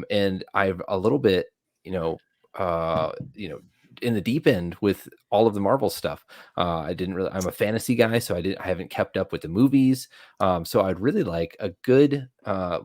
And I've a little bit, you know, uh, you know, in the deep end with all of the Marvel stuff. I didn't really. I'm a fantasy guy, so I haven't kept up with the movies. So I'd really like a good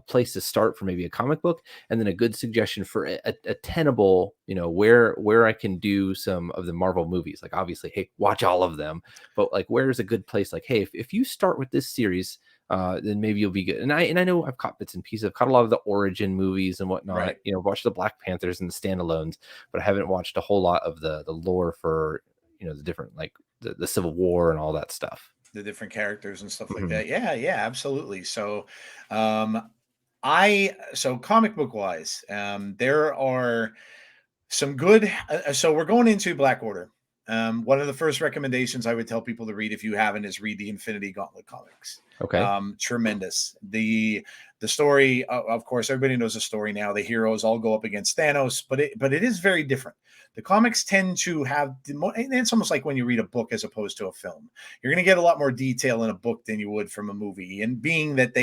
place to start for maybe a comic book, and then a good suggestion for a tenable, where I can do some of the Marvel movies. Like obviously, hey, watch all of them, but like where's a good place? Like, hey, if you start with this series, then maybe you'll be good. And I know I've caught bits and pieces. I've caught a lot of the origin movies and whatnot. Right. Watched the Black Panthers and the standalones, but I haven't watched a whole lot of the lore for the different, like the Civil War and all that stuff. The different characters and stuff like Mhm. that. Yeah, yeah, absolutely. So, um, so comic book wise, there are some good. So we're going into Black Order. One of the first recommendations I would tell people to read if you haven't is read the Infinity Gauntlet comics. Okay. Tremendous. The story, of course, everybody knows the story now. The heroes all go up against Thanos, but it is very different. The comics tend to have, and it's almost like when you read a book as opposed to a film. You're going to get a lot more detail in a book than you would from a movie. And being that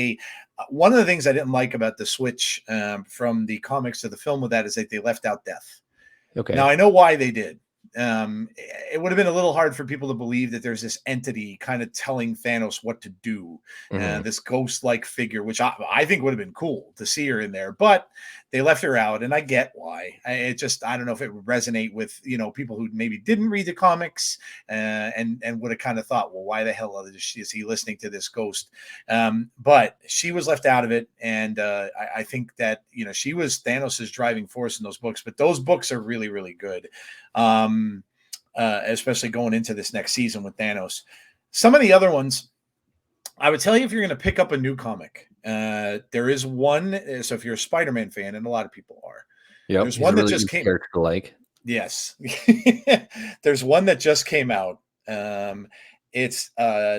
one of the things I didn't like about the switch from the comics to the film with that is that they left out death. Now, Okay. I know why they did. It would have been a little hard for people to believe that there's this entity kind of telling Thanos what to do, Hmm. this ghost-like figure, which I think would have been cool to see her in there, but they left her out, and I get why. I don't know if it would resonate with people who maybe didn't read the comics and would have kind of thought, well, why the hell is he listening to this ghost? But she was left out of it, and I think that she was Thanos's driving force in those books. But those books are really, really good. Especially going into this next season with Thanos. Some of the other ones, I would tell you if you're going to pick up a new comic, there is one. So if you're a Spider-Man fan, and a lot of people are, Yep. there's He's one a that really just easy came. character to like. Yes, there's one that just came out. It's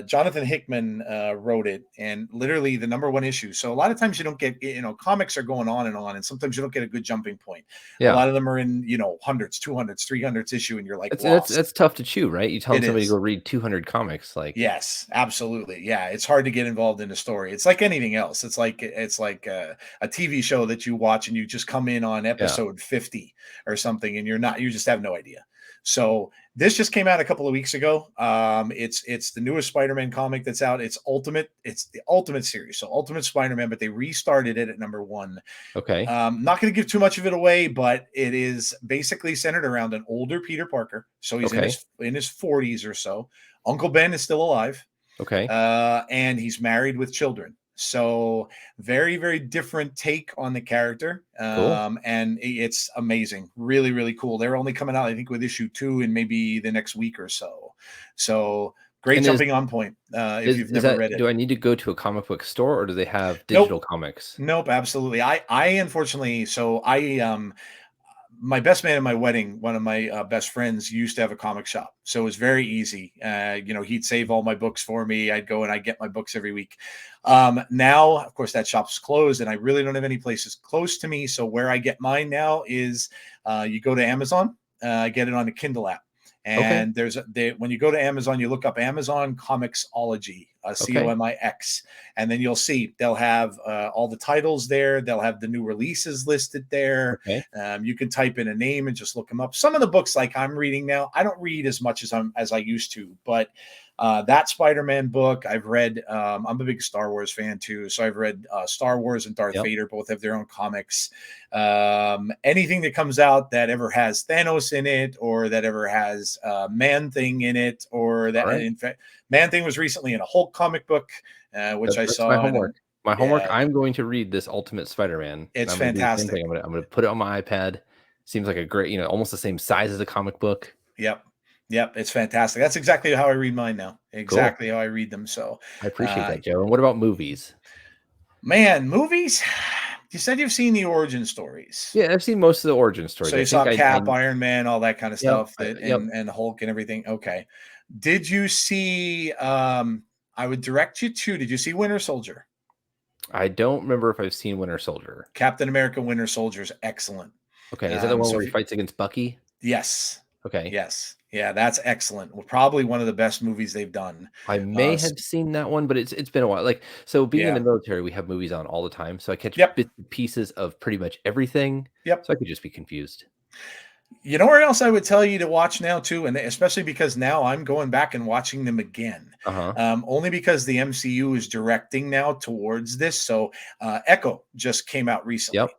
Jonathan Hickman wrote it, and literally the number one issue. So a lot of times you don't get, comics are going on, and sometimes you don't get a good jumping point. A Yeah. lot of them are in, hundreds, 200s, 300s issue, and you're like That's lost. that's tough to chew, right? You telling It somebody to go is. read 200 comics, like, Yes, absolutely. Yeah, it's hard to get involved in a story. It's like anything else. It's like a TV show that you watch and you just come in on yeah. episode 50 or something, and you just have no idea. So this just came out a couple of weeks ago. It's the newest Spider-Man comic that's out. It's the Ultimate series, so Ultimate Spider-Man, but they restarted it at number one. Okay. Not going to give too much of it away, but it is basically centered around an older Peter Parker. So he's Okay. in his 40s or so. Uncle Ben is still alive, Okay. and he's married with children. So very, very different take on the character, Cool. and it's amazing. Really, really cool. They're only coming out, I think, with issue 2 in maybe the next week or so. So great And is jumping on point if is you've is never that read it. do I need to go to a comic book store, or do they have digital Nope. comics? Nope, absolutely. I unfortunately, so my best man at my wedding, one of my best friends, used to have a comic shop, so it was very easy. He'd save all my books for me. I'd go and I'd get my books every week. Now, of course, that shop's closed, and I really don't have any places close to me. So where I get mine now is you go to Amazon, get it on the Kindle app. Okay. And when you go to Amazon, you look up Amazon Comicsology. Okay. COMIX, and then you'll see they'll have all the titles there. They'll have the new releases listed there. Okay. You can type in a name and just look them up. Some of the books, like I'm reading now, I don't read as much as I used to, but that Spider-Man book I've read. I'm a big Star Wars fan too, so I've read Star Wars and Darth Yep. Vader. Both have their own comics. Anything that comes out that ever has Thanos in it, or that ever has Man Thing in it, or that, All right. in fact, Man Thing was recently in a Hulk comic book, which I That's saw. my homework. My homework. Yeah, I'm going to read this Ultimate Spider-Man, and it's I'm going to do the same fantastic. thing. I'm going to put it on my iPad. Seems like a great, almost the same size as a comic book. Yep. Yep. It's fantastic. That's exactly how I read mine now. Cool. Exactly how I read them. So, I appreciate uh, that, Joe. And what about movies? man, movies. You said you've seen the origin stories. Yeah, I've seen most of the origin stories. So you I think saw I Cap, Iron Man, all that kind of yep, stuff, that yep. and Hulk and everything. Okay. Did you see I would direct you to, did you see Winter Soldier? I don't remember if I've seen Winter Soldier. Captain America Winter Soldier is excellent. Okay, is that the one So where he fights against Bucky? yes. Okay. Yes. Yeah, that's excellent. Well, probably one of the best movies they've done. I may S have seen that one, but it's been a while. Like, so being in yeah. the military, we have movies on all the time, so I catch Yep. bits and pieces of pretty much everything. Yep. So I could just be confused. You know where else I would tell you to watch now too, and especially because now I'm going back and watching them again, Uh-huh. only because the MCU is directing now towards this. So Echo just came out recently. Yep.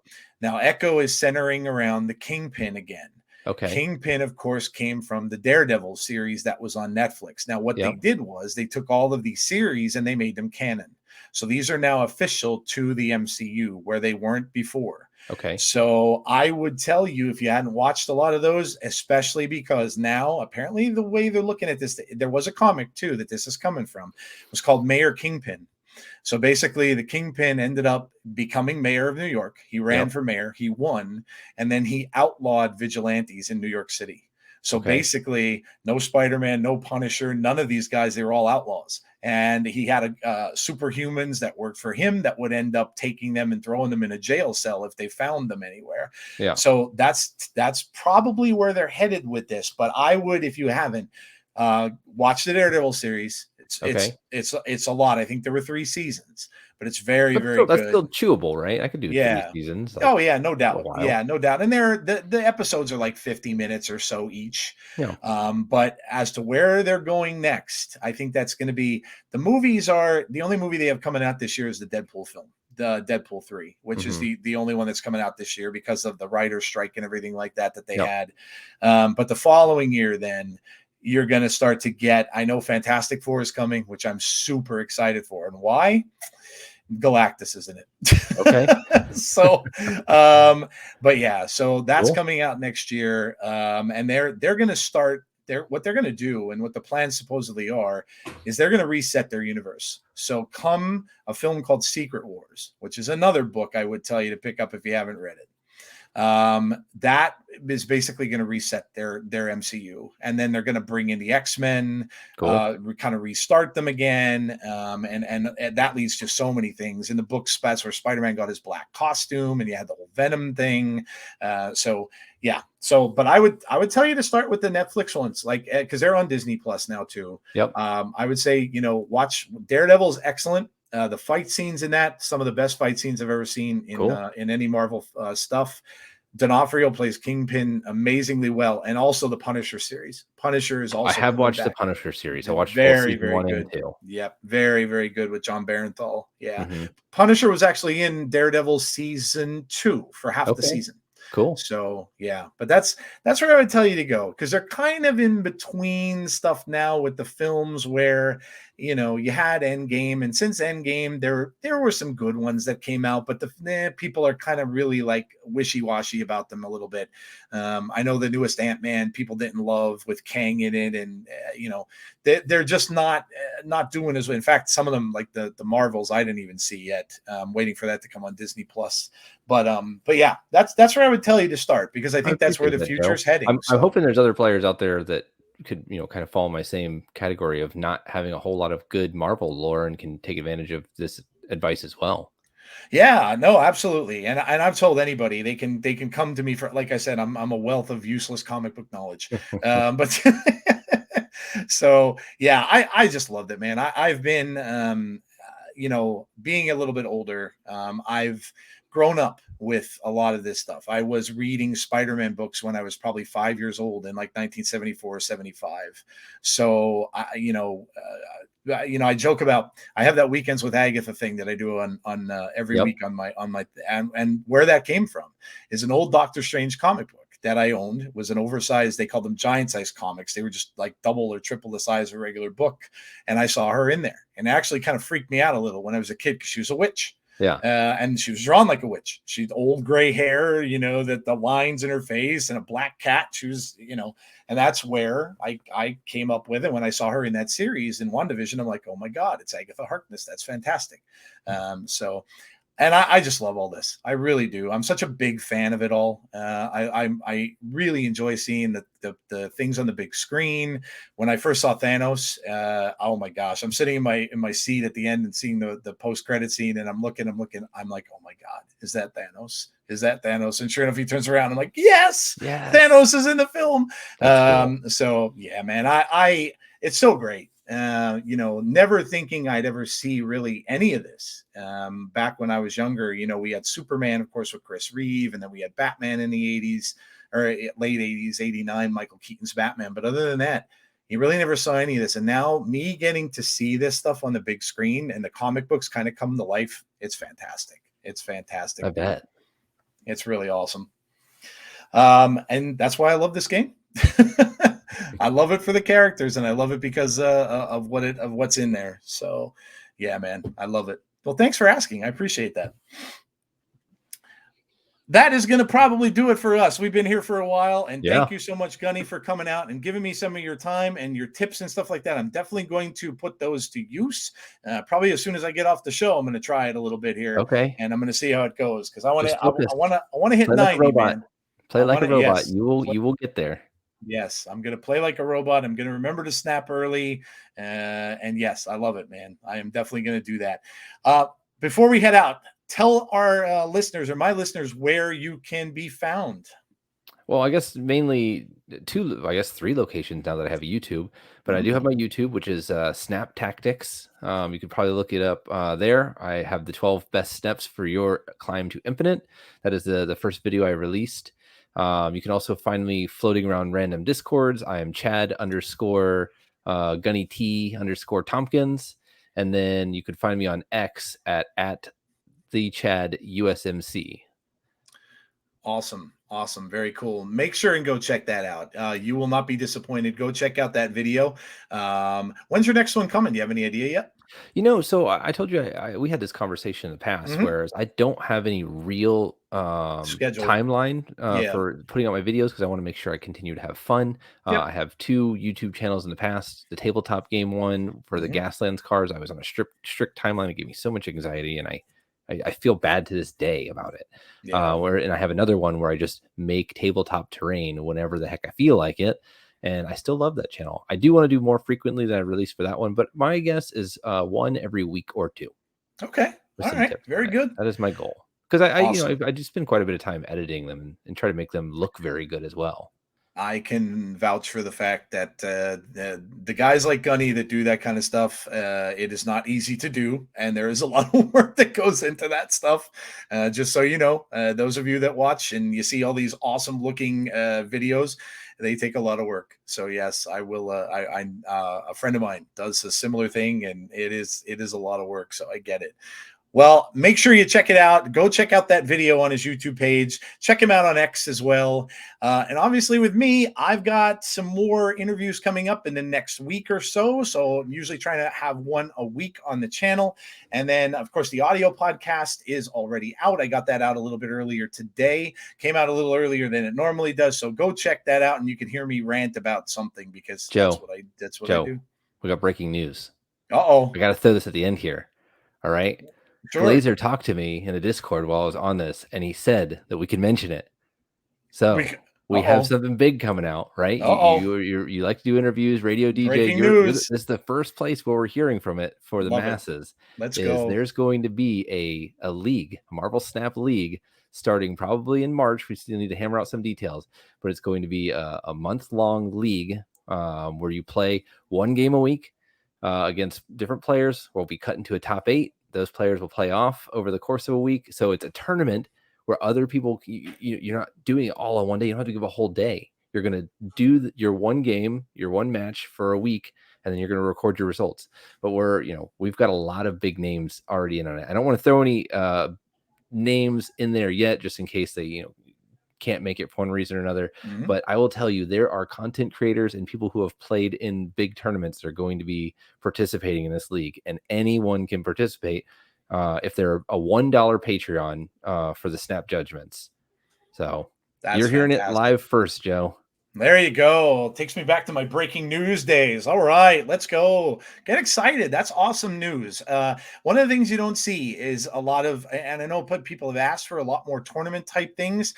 Now Echo is centering around the Kingpin again. Okay. Kingpin, of course, came from the Daredevil series that was on Netflix. Now, what they Yep. did was they took all of these series and they made them canon. So these are now official to the MCU, where they weren't before. Okay. So I would tell you, if you hadn't watched a lot of those, especially because now apparently the way they're looking at this, there was a comic too that this is coming from. It was called Mayor Kingpin. So basically, the Kingpin ended up becoming mayor of New York. He ran Yep. for mayor, he won, and then he outlawed vigilantes in New York City. So Okay. basically, no Spider-Man, no Punisher, none of these guys, they were all outlaws. And he had superhumans that worked for him that would end up taking them and throwing them in a jail cell if they found them anywhere. Yeah. So that's probably where they're headed with this. But I would, if you haven't, watch the Daredevil series. Okay. It's a lot. I think there were 3 seasons, but it's very, But very that's good. still chewable, right? I could do 3 Yeah. seasons. Oh yeah, no a doubt. while. Yeah, no doubt. And the episodes are like 50 minutes or so each. Yeah. But as to where they're going next, I think that's going to be, the movies are, the only movie they have coming out this year is the Deadpool film, the Deadpool 3, which is the only one that's coming out this year because of the writer's strike and everything like that they Yep. had. But the following year, then you're going to start to get, I know Fantastic Four is coming, which I'm super excited for. And why? Galactus is in it. Okay. So but yeah, so that's Cool. coming out next year. And they're going to start what they're going to do, and what the plans supposedly are, is they're going to reset their universe. So come a film called Secret Wars, which is another book I would tell you to pick up if you haven't read it. That is basically going to reset their MCU, and then they're going to bring in the X-Men, Cool. kind of restart them again, and that leads to so many things. In the books, that's where Spider-Man got his black costume, and you had the whole Venom thing. So yeah, but I would tell you to start with the Netflix ones, like, because they're on Disney Plus now too. Yep. I would say, watch Daredevil is excellent. The fight scenes in that, some of the best fight scenes I've ever seen in any Marvel stuff. D'Onofrio plays Kingpin amazingly well, and also the Punisher series. Punisher is also. I have watched the Punisher series. I watched very, season very 1 good. and 2. Yep, very, very good with John Barenthal. Yeah, Mm-hmm. Punisher was actually in Daredevil season 2 for half the season. Cool. So yeah, but that's where I would tell you to go, because they're kind of in between stuff now with the films, where you had Endgame, and since Endgame there were some good ones that came out, but people are kind of really like wishy-washy about them a little bit. I know the newest Ant-Man people didn't love, with Kang in it, and they're just not doing as well. In fact, some of them, like the Marvels, I didn't even see yet. Waiting for that to come on Disney Plus. But yeah, that's where I would tell you to start, because I think that's where the future is heading. I'm hoping there's other players out there that could kind of fall in my same category of not having a whole lot of good Marvel lore and can take advantage of this advice as well. Yeah, no, absolutely. And I've told anybody they can come to me for, like I said, I'm a wealth of useless comic book knowledge. But So yeah, I just loved it, man. I've been being a little bit older, I've grown up with a lot of this stuff. I was reading Spider-Man books when I was probably 5 years old in like 1974 or 75. So I joke about, I have that Weekends with Agatha thing that I do on every Yep. week on my and where that came from is an old Doctor Strange comic book that I owned. It was an oversized, they called them giant size comics. They were just like double or triple the size of a regular book. And I saw her in there, and it actually kind of freaked me out a little when I was a kid because she was a witch. Yeah. And she was drawn like a witch. She had old gray hair, that the lines in her face, and a black cat. She was, and that's where I came up with it when I saw her in that series in WandaVision. I'm like, oh my God, it's Agatha Harkness. That's fantastic. And I just love all this. I really do. I'm such a big fan of it all. I really enjoy seeing the things on the big screen. When I first saw Thanos, oh my gosh, I'm sitting in my seat at the end and seeing the post credit scene, and I'm looking. I'm like, oh my God, is that Thanos? Is that Thanos? And sure enough, he turns around. I'm like, yes, Thanos is in the film. Cool. So yeah, man, it's so great. Never thinking I'd ever see really any of this. Back when I was younger, we had Superman, of course, with Chris Reeve, and then we had Batman in the 80s or late 80s, 89, Michael Keaton's Batman. But other than that, you really never saw any of this. And now me getting to see this stuff on the big screen and the comic books kind of come to life, it's fantastic. It's fantastic. I bet. It's really awesome. And that's why I love this game. I love it for the characters, and I love it because of what's in there. So, yeah, man, I love it. Well, thanks for asking. I appreciate that. That is going to probably do it for us. We've been here for a while, and thank you so much, Gunny, for coming out and giving me some of your time and your tips and stuff like that. I'm definitely going to put those to use. Probably as soon as I get off the show, I'm going to try it a little bit here. Okay. And I'm going to see how it goes because I want to hit Play 90, like man. Play like a robot. Yes, you will get there. Yes, I'm going to play like a robot. I'm going to remember to snap early. And yes, I love it, man. I am definitely going to do that. Before we head out, tell our listeners or my listeners where you can be found. Well, I guess mainly three locations now that I have a YouTube, but I do have my YouTube, which is Snap Tactics. You could probably look it up there. I have the 12 best steps for your climb to infinite. That is the first video I released. You can also find me floating around random Discords. I am Chad _ Gunny T _ Tompkins. And then you could find me on X at the Chad USMC. Awesome. Very cool. Make sure and go check that out. You will not be disappointed. Go check out that video. When's your next one coming? Do you have any idea yet? So I told you we had this conversation in the past, whereas I don't have any real timeline for putting out my videos because I want to make sure I continue to have fun. I have 2 YouTube channels in the past, the tabletop game one for the Gaslands cars. I was on a strict timeline. It gave me so much anxiety, and I feel bad to this day about it. And I have another one where I just make tabletop terrain whenever the heck I feel like it. And I still love that channel. I do want to do more frequently than I release for that one, but my guess is 1 every week or 2. Okay. All right. Very good. That is my goal. Because I do spend quite a bit of time editing them and try to make them look very good as well. I can vouch for the fact that the guys like Gunny that do that kind of stuff, it is not easy to do. And there is a lot of work that goes into that stuff. Just so you know, those of you that watch and you see all these awesome looking videos, they take a lot of work. So yes, I will. A friend of mine does a similar thing, and it is a lot of work. So I get it. Well, make sure you check it out. Go check out that video on his YouTube page. Check him out on X as well. And obviously with me, I've got some more interviews coming up in the next week or so. So I'm usually trying to have one a week on the channel. And then, of course, the audio podcast is already out. I got that out a little bit earlier today. Came out a little earlier than it normally does. So go check that out, and you can hear me rant about something because that's what I do. We got breaking news. Uh-oh. I got to throw this at the end here. All right. Sure. Glazer talked to me in the Discord while I was on this, and he said that we could mention it. So we have something big coming out, right? You like to do interviews, radio DJ. Breaking news. This is the first place where we're hearing from it for the masses. Let's go. There's going to be a league, a Marvel Snap League, starting probably in March. We still need to hammer out some details, but it's going to be a month-long league where you play one game a week against different players. We'll be cut into a top 8. Those players will play off over the course of a week. So it's a tournament where other people, you're not doing it all on one day. You don't have to give a whole day. You're going to do your one game, your one match for a week, and then you're going to record your results. But we've got a lot of big names already in on it. I don't want to throw any names in there yet, just in case they, can't make it for one reason or another. Mm-hmm. But I will tell you, there are content creators and people who have played in big tournaments that are going to be participating in this league, and anyone can participate if they're a $1 Patreon for the Snap Judgments. So you're hearing it live first, Joe. There you go. Takes me back to my breaking news days. All right, let's go. Get excited. That's awesome news. One of the things you don't see is a lot of, and I know people have asked for a lot more tournament type things.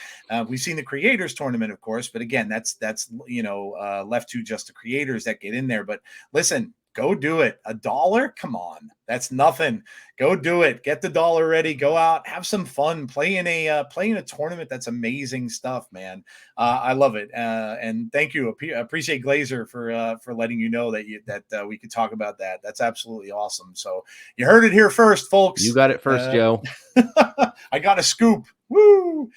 We've seen the creators tournament, of course, but again, that's left to just the creators that get in there. But listen, go do it. $1? Come on. That's nothing. Go do it. Get the $1 ready. Go out, have some fun, play in a tournament. That's amazing stuff, man. I love it. And thank you. I appreciate Glazer for letting you know that we could talk about that. That's absolutely awesome. So you heard it here first, folks. You got it first, Joe. I got a scoop. Woo!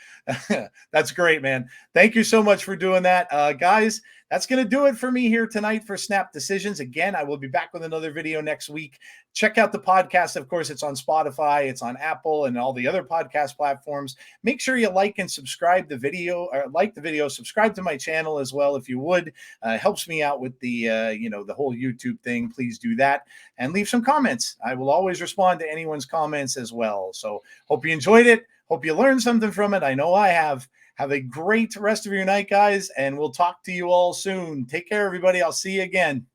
That's great, man. Thank you so much for doing that. Guys, that's going to do it for me here tonight for Snap Decisions. Again, I will be back with another video next week. Check out the podcast. Of course, it's on Spotify, it's on Apple, and all the other podcast platforms. Make sure you like and subscribe the video, subscribe to my channel as well, if you would. Helps me out with the whole YouTube thing. Please do that and leave some comments. I will always respond to anyone's comments as well. So hope you enjoyed it. Hope you learned something from it. I know I have. Have a great rest of your night, guys, and we'll talk to you all soon. Take care, everybody. I'll see you again.